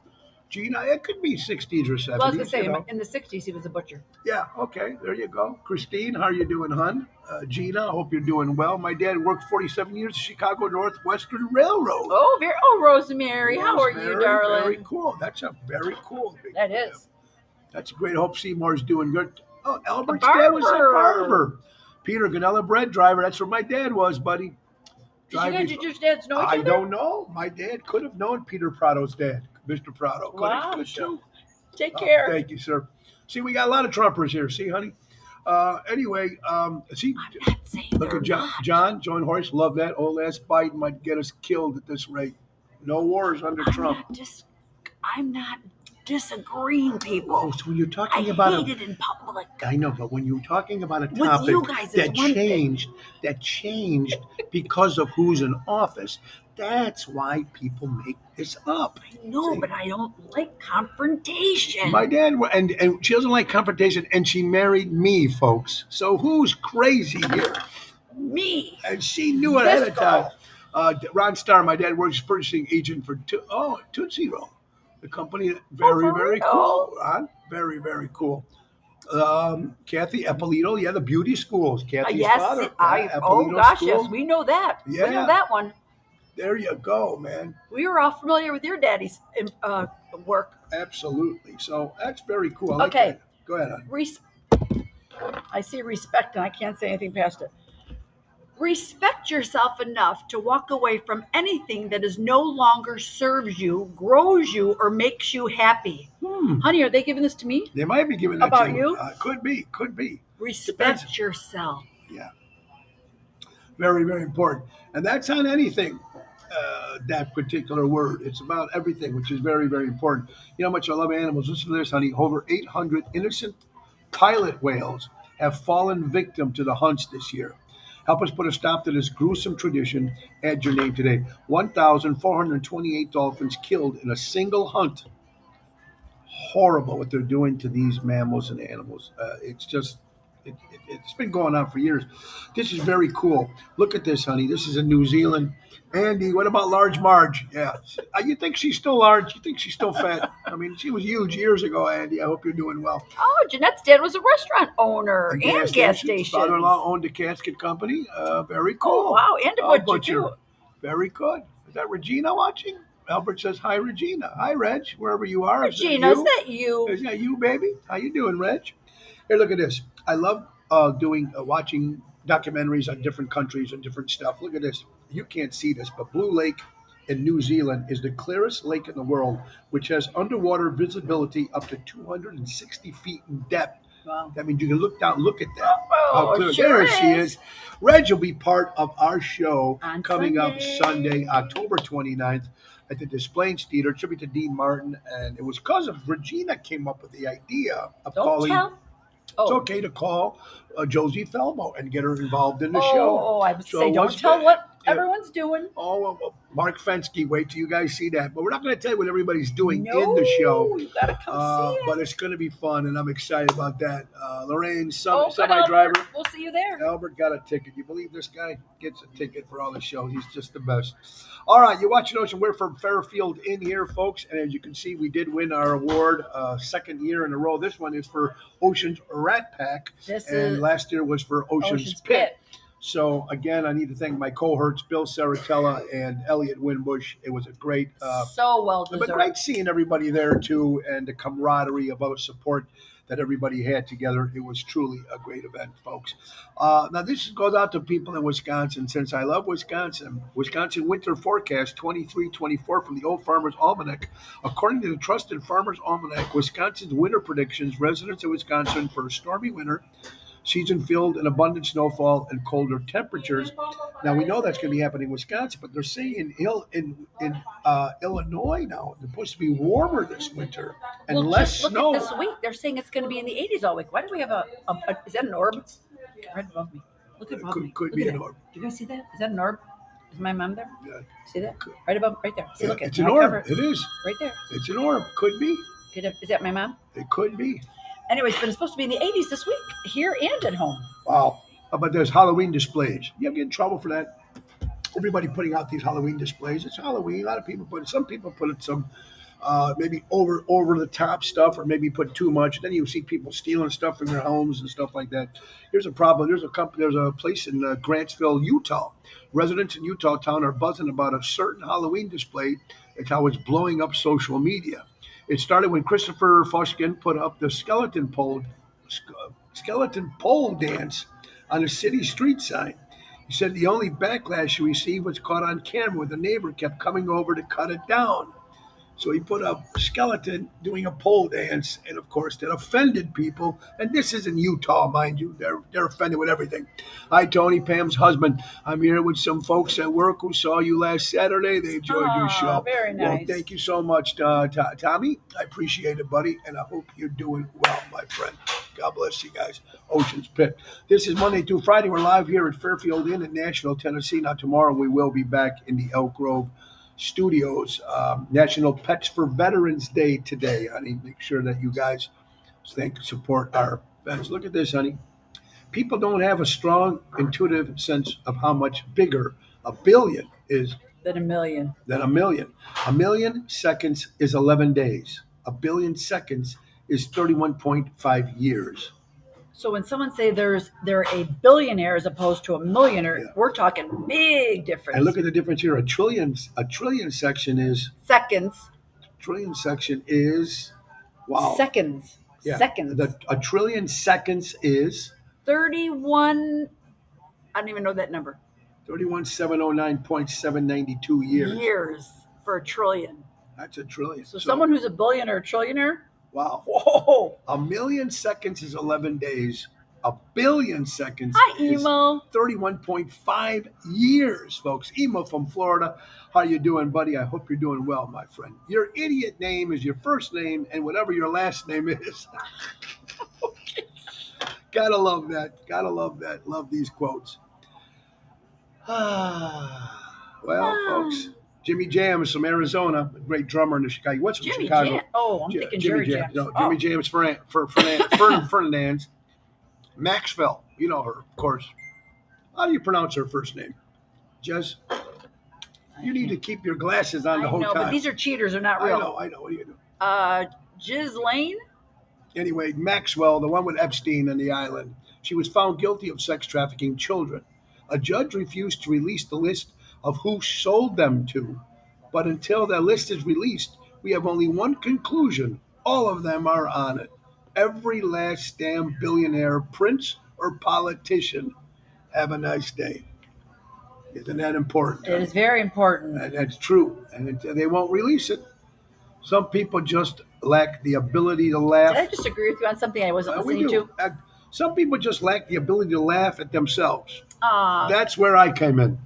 Gina, it could be 60s or 70s. Well, I was gonna say you know. in the '60s he was a butcher. Yeah, okay, there you go. Christine, how are you doing, hon? Gina, I hope you're doing well. My dad worked 47 years at Chicago Northwestern Railroad. Oh, Rosemary, how are you, Rosemary, darling? Very cool. That's a very cool. That is. That's great. Hope Seymour's doing good. Oh, Albert's A dad was a barber. barber. Peter Ganella, bread driver. That's where my dad was, buddy. Did your dads know each I other? don't know. My dad could have known Peter Prado's dad, Mr. Prado. Wow. Could too. Take care. Thank you, sir. See, we got a lot of Trumpers here. See, honey. Anyway, see, I'm not saying look they're at John. not. John, Joan Horace, love that. Old ass Biden might get us killed at this rate. No wars under Trump. I'm not disagreeing, people. Oh, so when you're I talking about hate it in public. I know, but when you're talking about a With topic you guys, that it's one thing. changed because of who's in office, that's why people make this up. No, See? but I don't like confrontation. My dad, and she doesn't like confrontation, and she married me, folks. So who's crazy here? Me. And she knew it ahead of Disco. time. Ron Starr, my dad works as purchasing agent for Tootsie Roll, the company. Very, for very real? cool, Ron. Very, very cool. Kathy Eppolito, yeah, the beauty schools. Kathy's Yes, father. oh gosh, yes, we know that. We Yeah. know that one. There you go, man. We were all familiar with your daddy's work. Absolutely. So that's very cool. I like Okay. that. Go ahead, hon. I see respect, and I can't say anything past it. Respect yourself enough to walk away from anything that is no longer serves you, grows you, or makes you happy. Honey, are they giving this to me? They might be giving that About to you? Could be. Respect Depends. yourself. Yeah. Very, very important. And that's on anything, that particular word. It's about everything, which is very, very important. You know how much I love animals. Listen to this, honey. Over 800 innocent pilot whales have fallen victim to the hunts this year. Help us put a stop to this gruesome tradition. Add your name today. 1,428 dolphins killed in a single hunt. Horrible what they're doing to these mammals and animals. It's been going on for years. This is very cool. Look at this, honey. This is in New Zealand. Andy, what about Large Marge? Yeah. You think she's still large? You think she's still fat? I mean, she was huge years ago, Andy. I hope you're doing well. Oh, Jeanette's dad was a restaurant owner and gas station. Father-in-law owned a casket company. Very cool. Oh, wow, and a butcher, too. Very good. Is that Regina watching? Albert says, hi, Regina. Hi, Reg, wherever you are. Regina, is that you? Is that you, baby? How you doing, Reg? Here, look at this. I love watching documentaries on different countries and different stuff. Look at this. You can't see this, but Blue Lake in New Zealand is the clearest lake in the world, which has underwater visibility up to 260 feet in depth. Wow. That means you can look down, look at that. Oh, How clear. sure There she is. Reg will be part of our show On coming up Sunday. Sunday, October 29th at the Des Plaines Theater. Tribute to Dean Martin. And it was because of Regina came up with the idea of Don't calling. tell. It's Oh, okay to call Josie Felmo and get her involved in the show. oh, I would So say don't what's tell that? what Yeah. everyone's doing. Oh, well, Mark Fensky, wait till you guys see that. But we're not going to tell you what everybody's doing No, in the show. you gotta come see it. But it's going to be fun, and I'm excited about that. Lorraine, Good, semi-driver. Albert. We'll see you there. Albert got a ticket. You believe this guy gets a ticket for all the shows? He's just the best. All right, you're watching Ocean. We're from Fairfield in here, folks. And as you can see, we did win our award second year in a row. This one is for Ocean's Rat Pack. This And is last year was for Ocean's Pit. So, again, I need to thank my cohorts, Bill Saratella and Elliot Winbush. It was a great So well but deserved. great seeing everybody there too, and the camaraderie of our support that everybody had together. It was truly a great event, folks. Now this goes out to people in Wisconsin, since I love Wisconsin. Wisconsin winter forecast 23-24 from the Old Farmer's Almanac. According to the Trusted Farmer's Almanac, Wisconsin's winter predictions, residents of Wisconsin for a stormy winter, season filled in abundant snowfall and colder temperatures. Now we know that's going to be happening in Wisconsin, but they're saying in Illinois now it's supposed to be warmer this winter and Well, less just look snow. at this week. They're saying it's going to be in the 80s all week. Why do we have a is that an orb? Right above me. Look above me. Could Look be at an that. orb. Do you guys see that? Is that an orb? Is my mom there? Yeah. See that? Right above, right there. See, Yeah, look at it's an my orb. cover. It is. Right there. It's an orb. Could be. Is that my mom? It could be. Anyways, but it's supposed to be in the 80s this week, here and at home. Wow. But there's Halloween displays. You ever get in trouble for that? Everybody putting out these Halloween displays. It's Halloween. A lot of people put it. Some people put it some maybe over the top stuff, or maybe put too much. Then you see people stealing stuff from their homes and stuff like that. Here's a problem. There's a place in Grantsville, Utah. Residents in Utah town are buzzing about a certain Halloween display. It's how it's blowing up social media. It started when Christopher Fushkin put up the skeleton pole dance on a city street sign. He said the only backlash he received was caught on camera when the neighbor kept coming over to cut it down. So he put a skeleton doing a pole dance, and of course that offended people. And this is in Utah, mind you. They're offended with everything. Hi, Tony, Pam's husband. I'm here with some folks at work who saw you last Saturday. They enjoyed your show. Very nice. Well, thank you so much, Tommy. I appreciate it, buddy, and I hope you're doing well, my friend. God bless you guys. Ocean's Pit. This is Monday through Friday. We're live here at Fairfield Inn in Nashville, Tennessee. Now tomorrow we will be back in the Elk Grove Studios. National Pets for Veterans Day today, honey. Make sure that you guys support our vets. Look at this, honey. People don't have a strong intuitive sense of how much bigger a billion is Than a million. than a million. A million seconds is 11 days. A billion seconds is 31.5 years. So when someone say they're a billionaire as opposed to a millionaire, Yeah. we're talking big difference. And look at the difference here. A trillion section is seconds. wow. Seconds. Yeah. Seconds. A trillion seconds is 31. I don't even know that number. 31,709.792 years. Years for a trillion. That's a trillion. So someone who's a billionaire or trillionaire. Wow. Whoa. A million seconds is 11 days. A billion seconds Hi, is Emo. 31.5 years, folks. Emo from Florida. How you doing, buddy? I hope you're doing well, my friend. Your idiot name is your first name, and whatever your last name is. Gotta love that. Gotta love that. Love these quotes. Well, folks, Jimmy Jam is from Arizona, a great drummer in the Chicago. What's from Jimmy Chicago? Jam. Oh, I'm thinking Jerry Jam. No, Jimmy Jam's Fernandez. Maxwell, you know her, of course. How do you pronounce her first name? Jess? You need to keep your glasses on the whole I know, time. but these are cheaters. They're not real. I know. What are you doing? Ghislaine? Anyway, Maxwell, the one with Epstein on the island, she was found guilty of sex trafficking children. A judge refused to release the list of who sold them to. But until that list is released, we have only one conclusion. All of them are on it. Every last damn billionaire, prince, or politician. Have a nice day. Isn't that important? It is very important. And that's true. And they won't release it. Some people just lack the ability to laugh. Did I just agree with you on something I wasn't listening to? Some people just lack the ability to laugh at themselves. Uh, That's where I came in.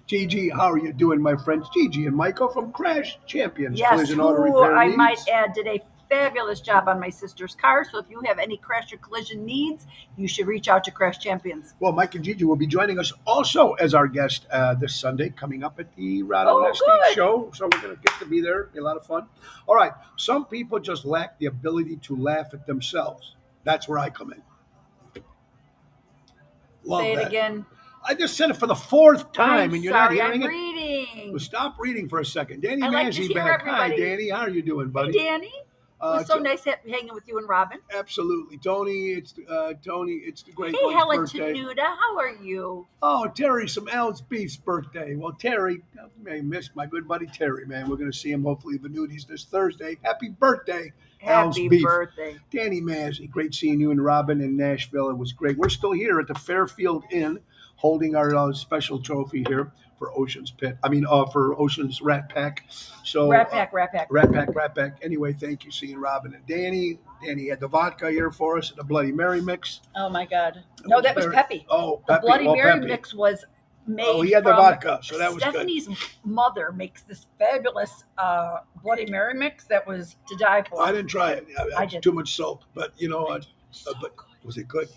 Gigi, how are you doing, my friends? Gigi and Michael from Crash Champions yes, Collision Auto who Repair I needs. might add did a fabulous job on my sister's car. So if you have any crash or collision needs, you should reach out to Crash Champions. Well, Mike and Gigi will be joining us also as our guest this Sunday, coming up at the Rado Oh, Nesty good. show. So we're going to get to be there. Be a lot of fun. All right. Some people just lack the ability to laugh at themselves. That's where I come in. Love Say it that. again. I just said it for the fourth time, I'm and you're sorry, not hearing I'm it. reading. Well, stop reading for a second. Danny I like to Mazzy hear back. Hi, everybody. Danny. How are you doing, buddy? Hey, Danny. It was so nice hanging with you and Robin. Absolutely, Tony. It's the great Hey, one's Helen birthday. Tenuta, how are you? Oh, Terry, some Al's Beef's birthday. Well, Terry, I may miss my good buddy Terry, man. We're going to see him hopefully Venutis this Thursday. Happy birthday, Al's Happy Beef. birthday. Danny Mazzy, great seeing you and Robin in Nashville. It was great. We're still here at the Fairfield Inn, holding our special trophy here for Ocean's Pit. For Ocean's Rat Pack. So Rat Pack. Rat Pack. Anyway, thank you, seeing Robin and Danny. Danny had the vodka here for us, the Bloody Mary mix. Oh, my God. No, that was Peppy. Oh, The Peppy. Bloody Mary Peppy. mix was made Oh, he had the from vodka, so that was good. Stephanie's mother makes this fabulous Bloody Mary mix that was to die for. I didn't try it. I did. Too much salt, but you know what? So But good. was it good?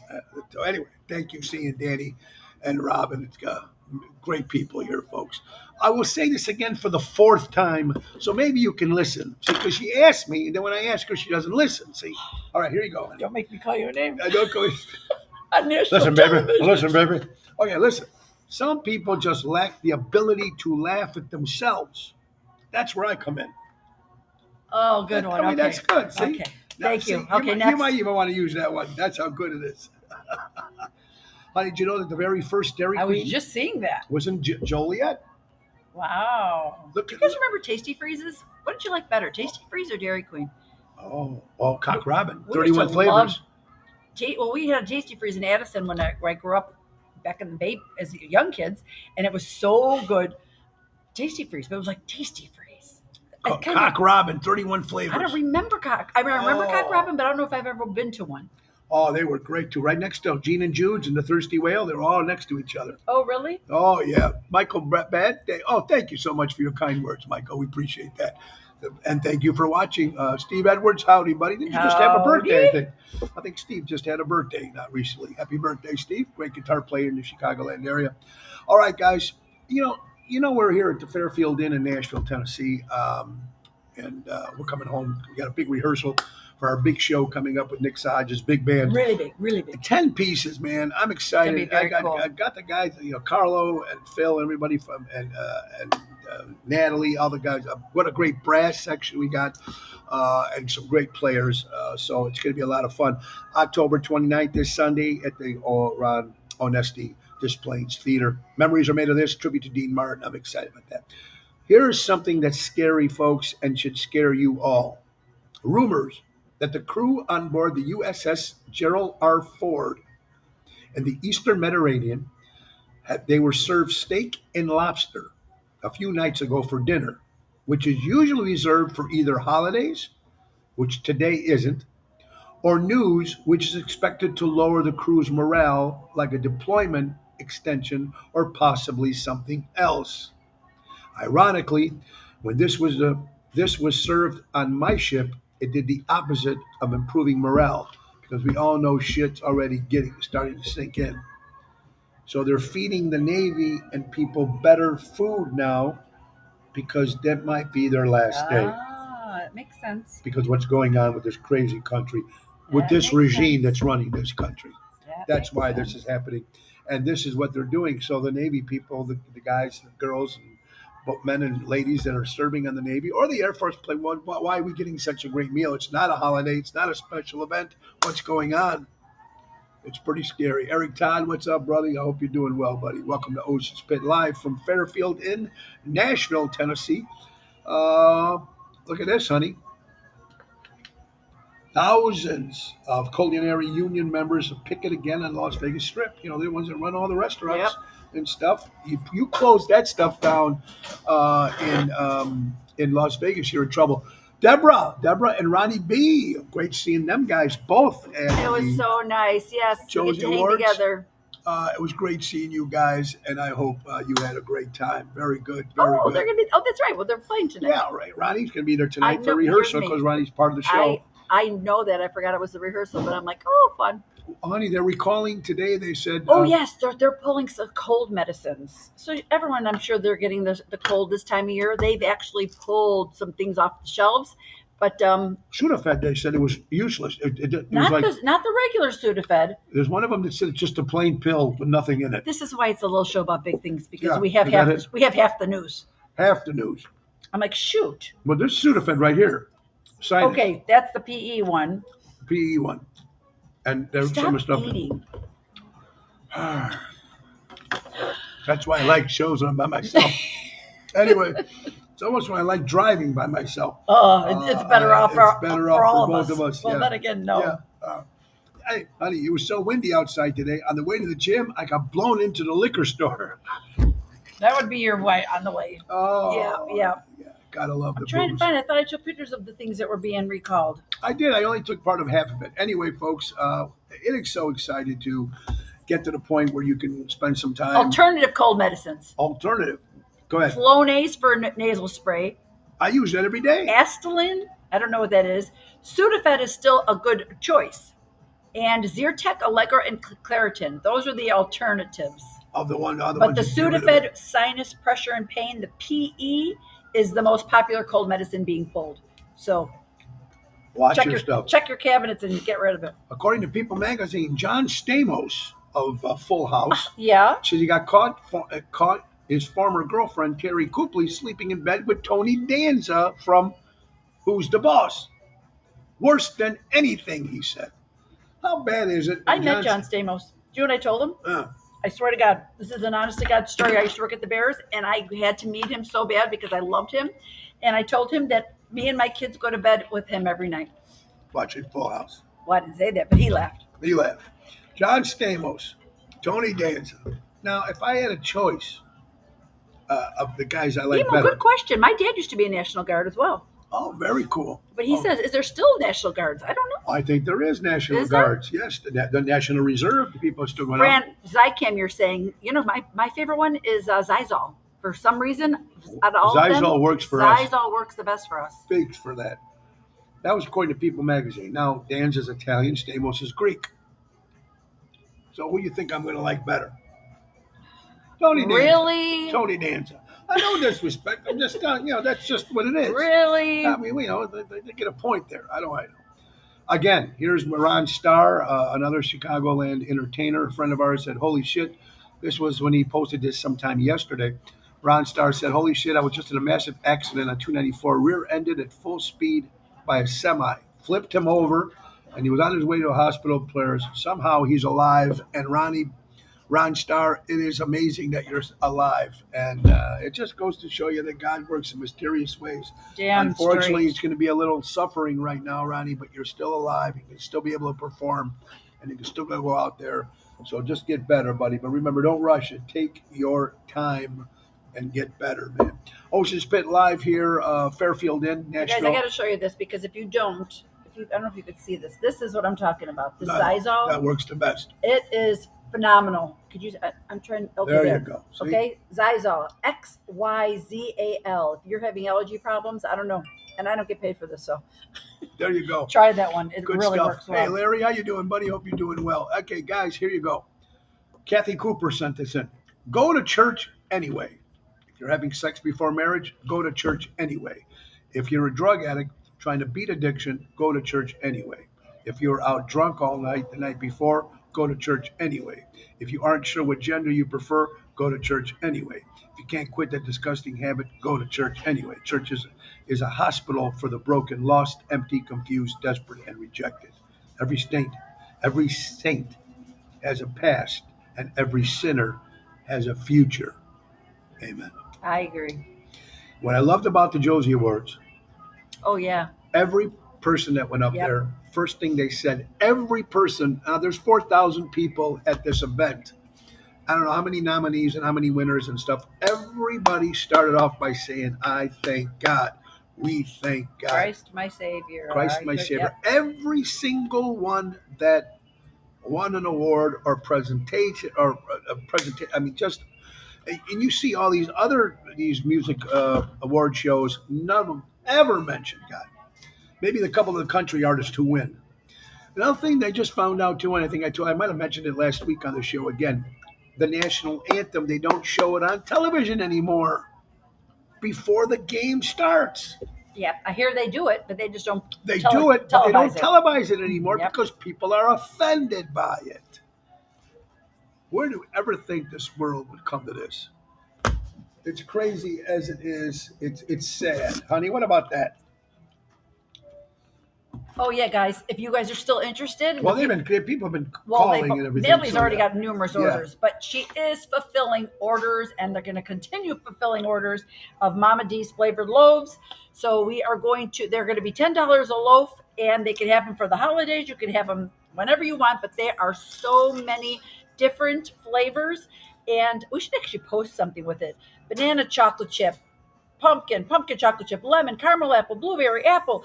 So anyway, thank you, seeing Danny and Robin. It's great people here, folks. I will say this again for the fourth time, so maybe you can listen. Because she asked me, and then when I ask her, she doesn't listen. See? All right, here you go. Don't make me call you a name. I don't go. On national Listen, baby. television. Listen, baby. Okay, listen. Some people just lack the ability to laugh at themselves. That's where I come in. Oh, good one. I mean, Okay. that's good. See? Okay. Now, Thank see, you. Okay, you next. might even want to use that one. That's how good it is. Honey, did you know that the very first Dairy I was Queen just seeing that. was in Joliet? Wow. Look Do you at guys remember Tasty Freezes? What did you like better, Tasty Freeze or Dairy Queen? Cock Robin, We used to 31 flavors. Well, we had a Tasty Freeze in Addison when I grew up back in the babe as young kids, and it was so good. Tasty Freeze, but it was like Tasty Freeze. Cock Robin, 31 flavors. I don't remember Cock. I remember Cock Oh. Robin, but I don't know if I've ever been to one. Oh, they were great too. Right next to Gene and Jude's and the Thirsty Whale, they were all next to each other. Oh, really? Oh yeah, Michael Bad. Oh, thank you so much for your kind words, Michael. We appreciate that, and thank you for watching. Steve Edwards, howdy, buddy. Did you just have a birthday? I think Steve just had a birthday, not recently. Happy birthday, Steve! Great guitar player in the Chicagoland area. All right, guys. We're here at the Fairfield Inn in Nashville, Tennessee, and we're coming home. We got a big rehearsal for our big show coming up with Nick Saj's big band. Really big, really big. 10 pieces, man. I'm excited. It's gonna be very cool. I got the guys, Carlo and Phil, everybody from and Natalie, all the guys. What a great brass section we got, and some great players. So it's going to be a lot of fun. October 29th, this Sunday at the Ron Onesti Des Plaines Theater. Memories are made of this. Tribute to Dean Martin. I'm excited about that. Here's something that's scary, folks, and should scare you all. Rumors that the crew on board the USS Gerald R. Ford in the Eastern Mediterranean, they were served steak and lobster a few nights ago for dinner, which is usually reserved for either holidays, which today isn't, or news, which is expected to lower the crew's morale, like a deployment extension or possibly something else. Ironically, when this was served on my ship, it did the opposite of improving morale because we all know shit's already starting to sink in. So they're feeding the Navy and people better food now because that might be their last day. Ah, it makes sense. Because what's going on with this crazy country, with That this makes regime sense. that's running this country. That's makes why sense. this is happening. And this is what they're doing. So the Navy people, the guys, the girls, and both men and ladies that are serving on the Navy or the Air Force play, why are we getting such a great meal? It's not a holiday. It's not a special event. What's going on? It's pretty scary. Eric Todd, what's up, brother? I hope you're doing well, buddy. Welcome to Ocean's Pit Live from Fairfield in Nashville, Tennessee. Look at this, honey. Thousands of culinary union members picket again on Las Vegas Strip. They're the ones that run all the restaurants and stuff. You close that stuff down in Las Vegas, you're in trouble. Deborah and Ronnie B. Great seeing them guys both. It was so nice. Yes, we Josie get to hang Awards. together. It was great seeing you guys, and I hope you had a great time. Very good, very good. They're gonna be. Oh, that's right. Well, they're playing tonight. Yeah, right. Ronnie's going to be there tonight I for know, rehearsal here's me. because Ronnie's part of the show. I know that. I forgot it was the rehearsal, but I'm like, oh, fun. Honey, they're recalling today. They said, Oh yes, they're pulling some cold medicines. So everyone, I'm sure they're getting the cold this time of year. They've actually pulled some things off the shelves, but Sudafed, they said it was useless. It was not like the regular Sudafed. there's one of them that said it's just a plain pill with nothing in it. This is why it's a little show about big things because Yeah, we have is that half the news. Half the news. I'm like, shoot. Well, there's Sudafed right here. Sign Okay, that's the PE one. it. PE one. And there's some Stop stuff. eating. That's why I like shows when I'm by myself. Anyway, it's almost when I like driving by myself. Oh, it's better off for all of both us. of us. Well, yeah. then again, no. Yeah. Hey, honey, it was so windy outside today. On the way to the gym, I got blown into the liquor store. That would be your way on the way. Oh, Yeah. Gotta love the Trying to booze. find. I thought I took pictures of the things that were being recalled. I did. I only took part of half of it. Anyway, folks, it is so excited to get to the point where you can spend some time. Alternative cold medicines. Alternative. Go ahead. Flonase for nasal spray. I use that every day. Astelin. I don't know what that is. Sudafed is still a good choice. And Zyrtec, Allegra, and Claritin. Those are the alternatives. Of the one, other But the ones. that get rid of it. Sudafed, sinus pressure and pain, the PE, is the most popular cold medicine being pulled. So Watch check your stuff. check your cabinets and get rid of it. According to People Magazine, John Stamos of Full House Yeah. says he got caught his former girlfriend Carrie Copley sleeping in bed with Tony Danza from Who's the boss? Worse than anything, he said. How bad is it? I met John Stamos. Do you know what I told him? I swear to God, this is an honest to God story. I used to work at the Bears, and I had to meet him so bad because I loved him. And I told him that me and my kids go to bed with him every night. Watching Full House. Well, I didn't say that, but he laughed. He laughed. John Stamos, Tony Danza. Now, if I had a choice of the guys I like Emo, better. good question. My dad used to be a National Guard as well. Oh, very cool. But he says, is there still National Guards? I don't know. I think there is National Is there? Guards. Yes, the National Reserve. The people are still going Fran out. Zycam, you're saying, my favorite one is Zizol. For some reason, out of all of them, Zizol works for us. Zizol works the best for us. Big for that. That was according to People magazine. Now, Danza's Italian, Stamos is Greek. So who do you think I'm going to like better? Tony Danza. Really? Tony Danza. I know disrespect. I'm just, that's just what it is. Really? I mean, they get a point there. I know. Again, here's Ron Starr, another Chicagoland entertainer. A friend of ours said, holy shit. This was when he posted this sometime yesterday. Ron Starr said, holy shit, I was just in a massive accident on 294, rear-ended at full speed by a semi. Flipped him over, and he was on his way to a hospital. Players. Somehow he's alive. And Ron Starr, it is amazing that you're alive. And it just goes to show you that God works in mysterious ways. Damn Unfortunately, straight. it's going to be a little suffering right now, Ronnie, but you're still alive. You can still be able to perform, and you can still go out there. So just get better, buddy. But remember, don't rush it. Take your time and get better, man. Ocean Spit live here, Fairfield Inn, Guys, Nashville. I got to show you this because if you don't, I don't know if you could see this. This is what I'm talking about. The No, Zizol. that works the best. It is phenomenal. Could you? I'm trying. Okay, There you go. See? Okay, Zizol. XYZAL. If you're having allergy problems, I don't know, and I don't get paid for this, so There you go. try that one. It Good really stuff. works well. Hey, Larry, how you doing, buddy? Hope you're doing well. Okay, guys, here you go. Kathy Cooper sent this in. Go to church anyway. If you're having sex before marriage, go to church anyway. If you're a drug addict trying to beat addiction, go to church anyway. If you're out drunk all night the night before, go to church anyway. If you aren't sure what gender you prefer, go to church anyway. If you can't quit that disgusting habit, go to church anyway. Church is a hospital for the broken, lost, empty, confused, desperate, and rejected. Every saint has a past, and every sinner has a future. Amen. I agree. What I loved about the Josie Awards, Oh yeah. every person that went up Yep. there, first thing they said, every person, there's 4,000 people at this event. I don't know how many nominees and how many winners and stuff. Everybody started off by saying, I thank God. We thank God. Christ my Savior. Christ my Savior. Every single one that won an award or presentation I mean, just, and you see all these music award shows, none of them ever mention God. Maybe the couple of the country artists who win. Another thing they just found out too, and I might have mentioned it last week on the show again, the national anthem, they don't show it on television anymore before the game starts. Yeah, I hear they do it, but they just don't. They do it, but they don't televise it anymore Yep. because people are offended by it. Where do we ever think this world would come to this? It's crazy as it is. It's sad. Honey, what about that? Oh yeah, guys. If you guys are still interested, Well, people have been calling and everything. Natalie's so already yeah. got numerous Yeah. orders, but she is fulfilling orders, and they're going to continue fulfilling orders of Mama D's flavored loaves. So they're going to be $10 a loaf, and they can have them for the holidays. You can have them whenever you want, but there are so many different flavors, and we should actually post something with it. Banana chocolate chip, pumpkin chocolate chip, lemon, caramel apple, blueberry, apple,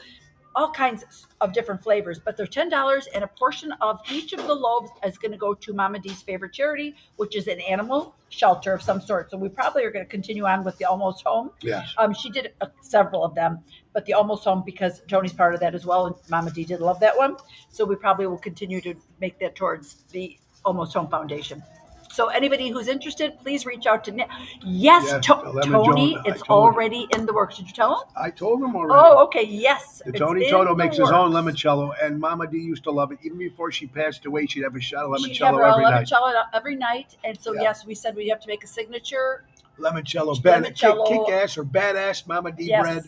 all kinds of different flavors, but they're $10, and a portion of each of the loaves is going to go to Mama D's favorite charity, which is an animal shelter of some sort. So we probably are going to continue on with the Almost Home. Yes. She did several of them, but the Almost Home, because Tony's part of that as well, and Mama D did love that one. So we probably will continue to make that towards the Almost Home Foundation. So anybody who's interested, please reach out to Nick. Yes, Yes, Lemon Tony, Jones, I it's told you. already in the works. Did you tell him? I told them already. Oh, okay. Yes. The it's Tony in Toto the makes his own works. limoncello, and Mama D used to love it. Even before she passed away, she'd have a shot of She'd have limoncello her every night. limoncello every night. And so, Yeah. yes, we said we have to make a signature. Limoncello, Limoncello. kick ass or badass Mama D Yes. bread.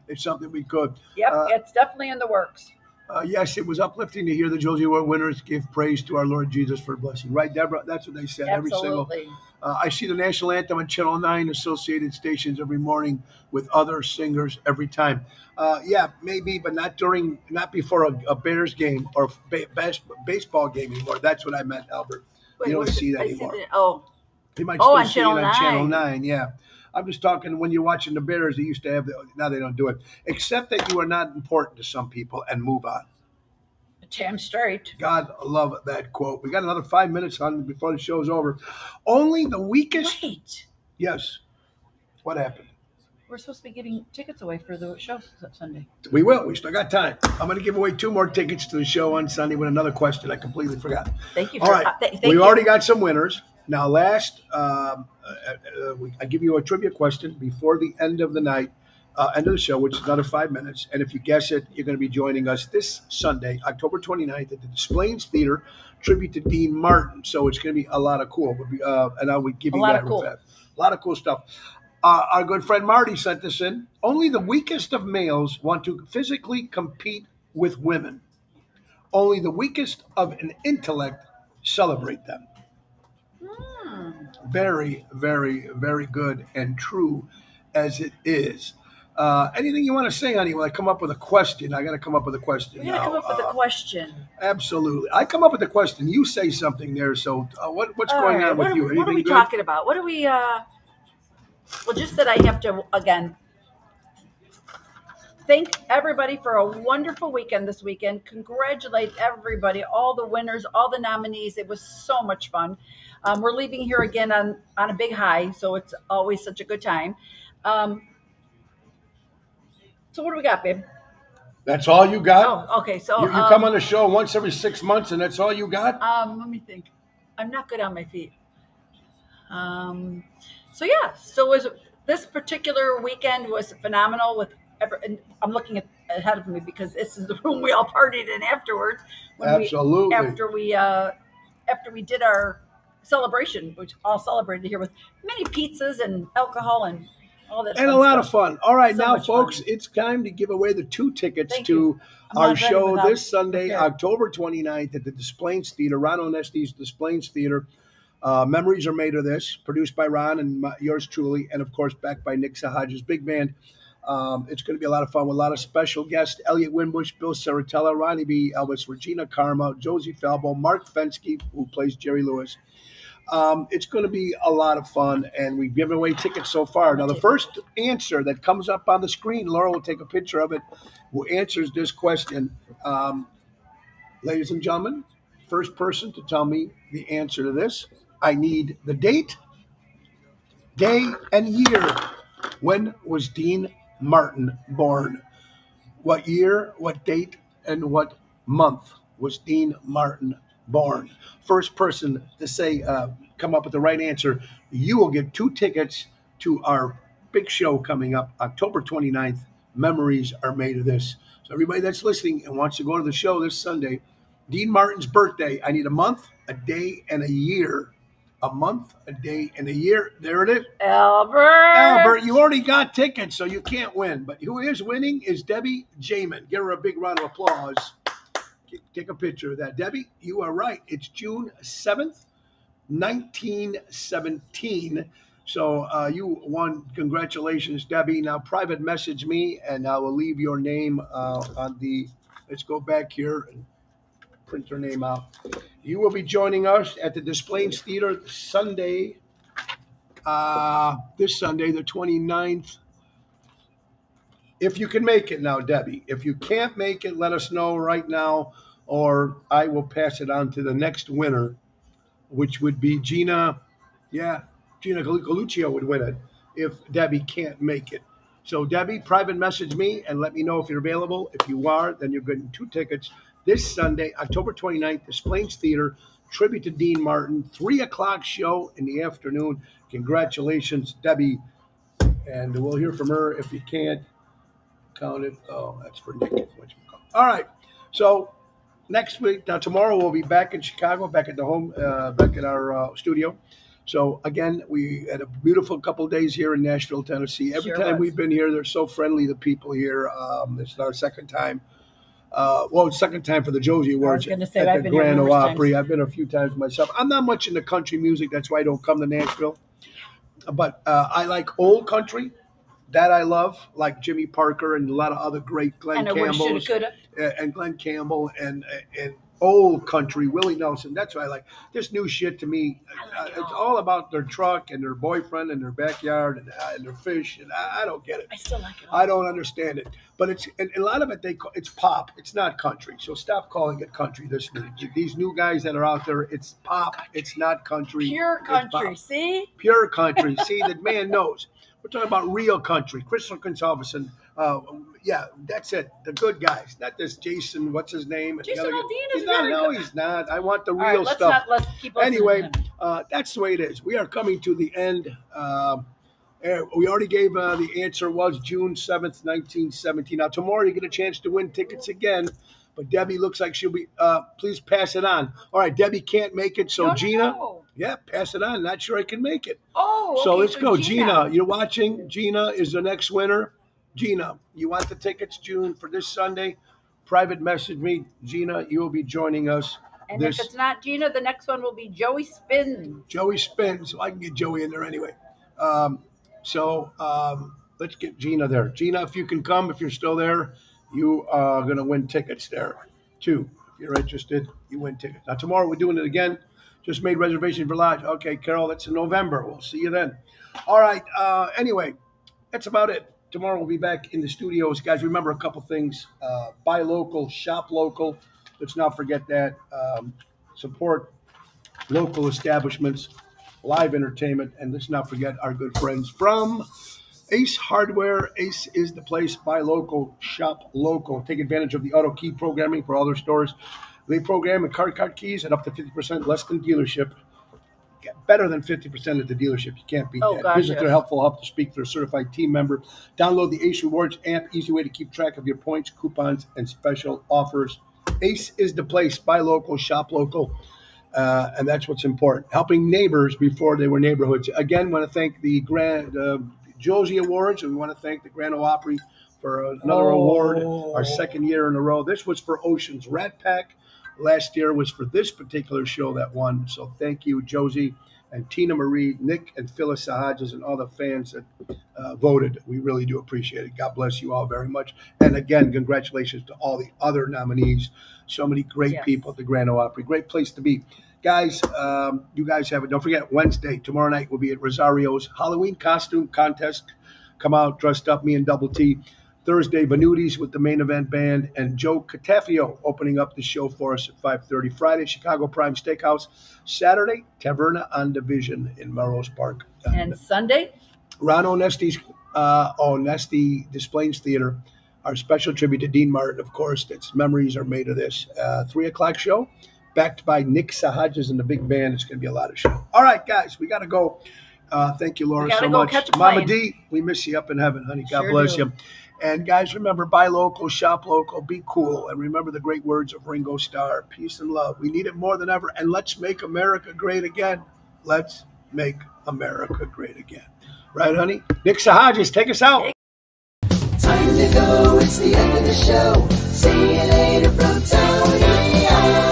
it's something we could. Yep, Uh, it's definitely in the works. yes, it was uplifting to hear the Josie Award winners give praise to our Lord Jesus for blessing. Right, Deborah? That's what they said every single. Absolutely. I see the national anthem on Channel 9 associated stations every morning with other singers every time. Yeah, maybe, but not before a Bears game or baseball game anymore. That's what I meant, Albert. Wait, You don't what is see it? that I see anymore. that. Oh, You might Oh, still on see Channel it on Channel 9. 9, yeah. I'm just talking when you're watching the Bears, they used to have, now they don't do it. Except that you are not important to some people and move on. damn straight. God love that quote. We got another 5 minutes on before the show's over. Only the weakest. Wait, Yes. What happened? we're supposed to be giving tickets away for the show Sunday. We will. We still got time. I'm going to give away 2 more tickets to the show on Sunday with another question. I completely forgot. Thank you. All right. Thank We you. already got some winners. Now, I give you a trivia question before the end of the night, end of the show, which is another 5 minutes. And if you guess it, you're going to be joining us this Sunday, October 29th at the Des Plaines Theater, tribute to Dean Martin. So it's going to be a lot of cool. And I would give A you lot that. of cool. A lot of cool stuff. Our good friend Marty sent this in. Only the weakest of males want to physically compete with women. Only the weakest of an intellect celebrate them. Hmm. Very, very, very good and true as it is. Anything you want to say, honey? When I come up with a question, I got to come up with a question. We're gonna come up with a question. Absolutely. I come up with a question. You say something there. So what's All going right, on with you? What are Anything we good? talking about? What are we? Well, just that I have to again thank everybody for a wonderful weekend this weekend. Congratulate everybody, all the winners, all the nominees. It was so much fun. We're leaving here again on a big high, so it's always such a good time. Um, so what do we got, babe? That's all you got? Oh, okay. So You come on the show once every 6 months, and that's all you got? let me think. I'm not good on my feet. So yeah, so was this particular weekend was phenomenal with and I'm looking ahead of me because this is the room we all partied in afterwards. Absolutely. After we did our celebration, which all celebrated here with many pizzas and alcohol and all that. And fun a lot stuff. of fun. All right, So now, much folks, fun. it's time to give away the 2 tickets Thank to you. I'm our not ready show without- this Sunday, Okay. October 29th at the Des Plaines Theater, Ron Onesti's Des Plaines Theater. Memories are made of this, produced by Ron and yours truly, and of course, backed by Nick Sahaja's big band. It's going to be a lot of fun with a lot of special guests: Elliot Winbush, Bill Saratella, Ronnie B. Elvis, Regina Karma, Josie Falbo, Mark Fensky, who plays Jerry Lewis. It's going to be a lot of fun, and we've given away tickets so far. Now, the first answer that comes up on the screen, Laura will take a picture of it, who answers this question. Ladies and gentlemen, first person to tell me the answer to this, I need the date, day, and year. When was Dean Martin born? What year, what date, and what month was Dean Martin born? First person to say, come up with the right answer, you will get 2 tickets to our big show coming up October 29th. Memories are made of this. So everybody that's listening and wants to go to the show this Sunday, Dean Martin's birthday, I need a month, a day, and a year. A month, a day, and a year. There it is. Albert, you already got tickets, so you can't win. But who is winning is Debbie Jamin. Give her a big round of applause. Take a picture of that. Debbie, you are right. It's June 7th, 1917. So you won. Congratulations, Debbie. Now private message me, and I will leave your name on the, let's go back here and print your name out. You will be joining us at the Des Plaines Theater Sunday, this Sunday, the 29th. If you can make it now, Debbie. If you can't make it, let us know right now, or I will pass it on to the next winner, which would be Gina. Yeah, Gina Galuccio would win it if Debbie can't make it. So, Debbie, private message me and let me know if you're available. If you are, then you're getting 2 tickets this Sunday, October 29th, Des Plaines Theater, tribute to Dean Martin, 3 o'clock show in the afternoon. Congratulations, Debbie. And we'll hear from her if you can't. Count it. Oh, that's for Nick. All right. So next week, now tomorrow we'll be back in Chicago, back at the home, back at our studio. So again, we had a beautiful couple of days here in Nashville, Tennessee. Every Sure time was. we've been here, they're so friendly. The people here. It's our second time. Well, second time for the Josie I was Awards going to say at I've the been here Grand Ole numerous Opry. times. I've been a few times myself. I'm not much into country music. That's why I don't come to Nashville. But I like old country. That I love, like Jimmy Parker and a lot of other great Glenn And I woulda, shoulda, Campbell's coulda. and Glenn Campbell and old country Willie Nelson. That's what I like. This new shit to me, I like it it's all. all about their truck and their boyfriend and their backyard and their fish, and I don't get it. I still like it all. I don't understand it. But it's and a lot of it it's pop. It's not country. So stop calling it country. These new guys that are out there, it's pop. It's not country. Pure It's country. pop. See? Pure country. See, the man knows. We're talking about real country. Christopher Gonsalves. Yeah, that's it. The good guys, not this Jason. What's his name? Jason The other guy. Aldean is He's not. very No, good. he's not. I want the All real right, stuff. let's keep listening Anyway, to him. that's the way it is. We are coming to the end. We already gave the answer was June 7th, 1917. Now, tomorrow you get a chance to win tickets again, but Debbie looks like she'll be, please pass it on. All right, Debbie can't make it, so No, Gina, no. yeah, pass it on. Not sure I can make it. Oh, So okay, let's so go. Gina, you're watching. Gina is the next winner. Gina, you want the tickets, June, for this Sunday? Private message me. Gina, you will be joining us. And if it's not Gina, the next one will be Joey Spins. Joey Spins, so I can get Joey in there anyway. Let's get Gina there. Gina, if you can come, if you're still there, you are going to win tickets there too. If you're interested, you win tickets. Now, tomorrow we're doing it again. Just made reservations for Lodge. Okay, Carol, that's in November. We'll see you then. All right. Anyway, that's about it. Tomorrow we'll be back in the studios. Guys, remember a couple things. Buy local, shop local. Let's not forget that. Support local establishments, live entertainment, and let's not forget our good friends from Ace Hardware. Ace is the place. Buy local, shop local. Take advantage of the auto key programming for all their stores. They program and card keys at up to 50% less than dealership. Better than 50% at the dealership. You can't beat that. Gosh, Visit yes. their helpful help to speak to their certified team member. Download the Ace Rewards app. Easy way to keep track of your points, coupons, and special offers. Ace is the place. Buy local, shop local. And that's what's important. Helping neighbors before they were neighborhoods. Again, want to thank the Josie Awards, and we want to thank the Grand Ole Opry for another award, our second year in a row. This was for Ocean's Rat Pack. Last year was for this particular show that won. So thank you, Josie and Tina Marie, Nick and Phyllis Sahajas, and all the fans that voted. We really do appreciate it. God bless you all very much. And again, congratulations to all the other nominees. So many great people at the Grand Ole Opry. Great place to be. Guys, you guys have it. Don't forget, Wednesday, tomorrow night, we'll be at Rosario's Halloween costume contest. Come out dressed up, me and Double T. Thursday, Benuti's with the main event band, and Joe Catafio opening up the show for us at 5:30. Friday, Chicago Prime Steakhouse. Saturday, Taverna on Division in Melrose Park. And Sunday? Ron Onesti's Onesti Displays Theater. Our special tribute to Dean Martin, of course. Its memories are made of this. 3 o'clock show, backed by Nick Sahajas and the big band. It's going to be a lot of show. All right, guys, we got to go. Thank you, Laura, so much. Mama D, we miss you up in heaven, honey. God Sure bless do. you. And guys, remember, buy local, shop local, be cool. And remember the great words of Ringo Starr, peace and love. We need it more than ever. And let's make America great again. Let's make America great again. Right, honey? Nick Sahajas, take us out. Time to go, it's the end of the show. See you later from Tony O.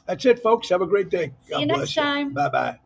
That's it, folks. Have a great day. See you next time. Bye-bye.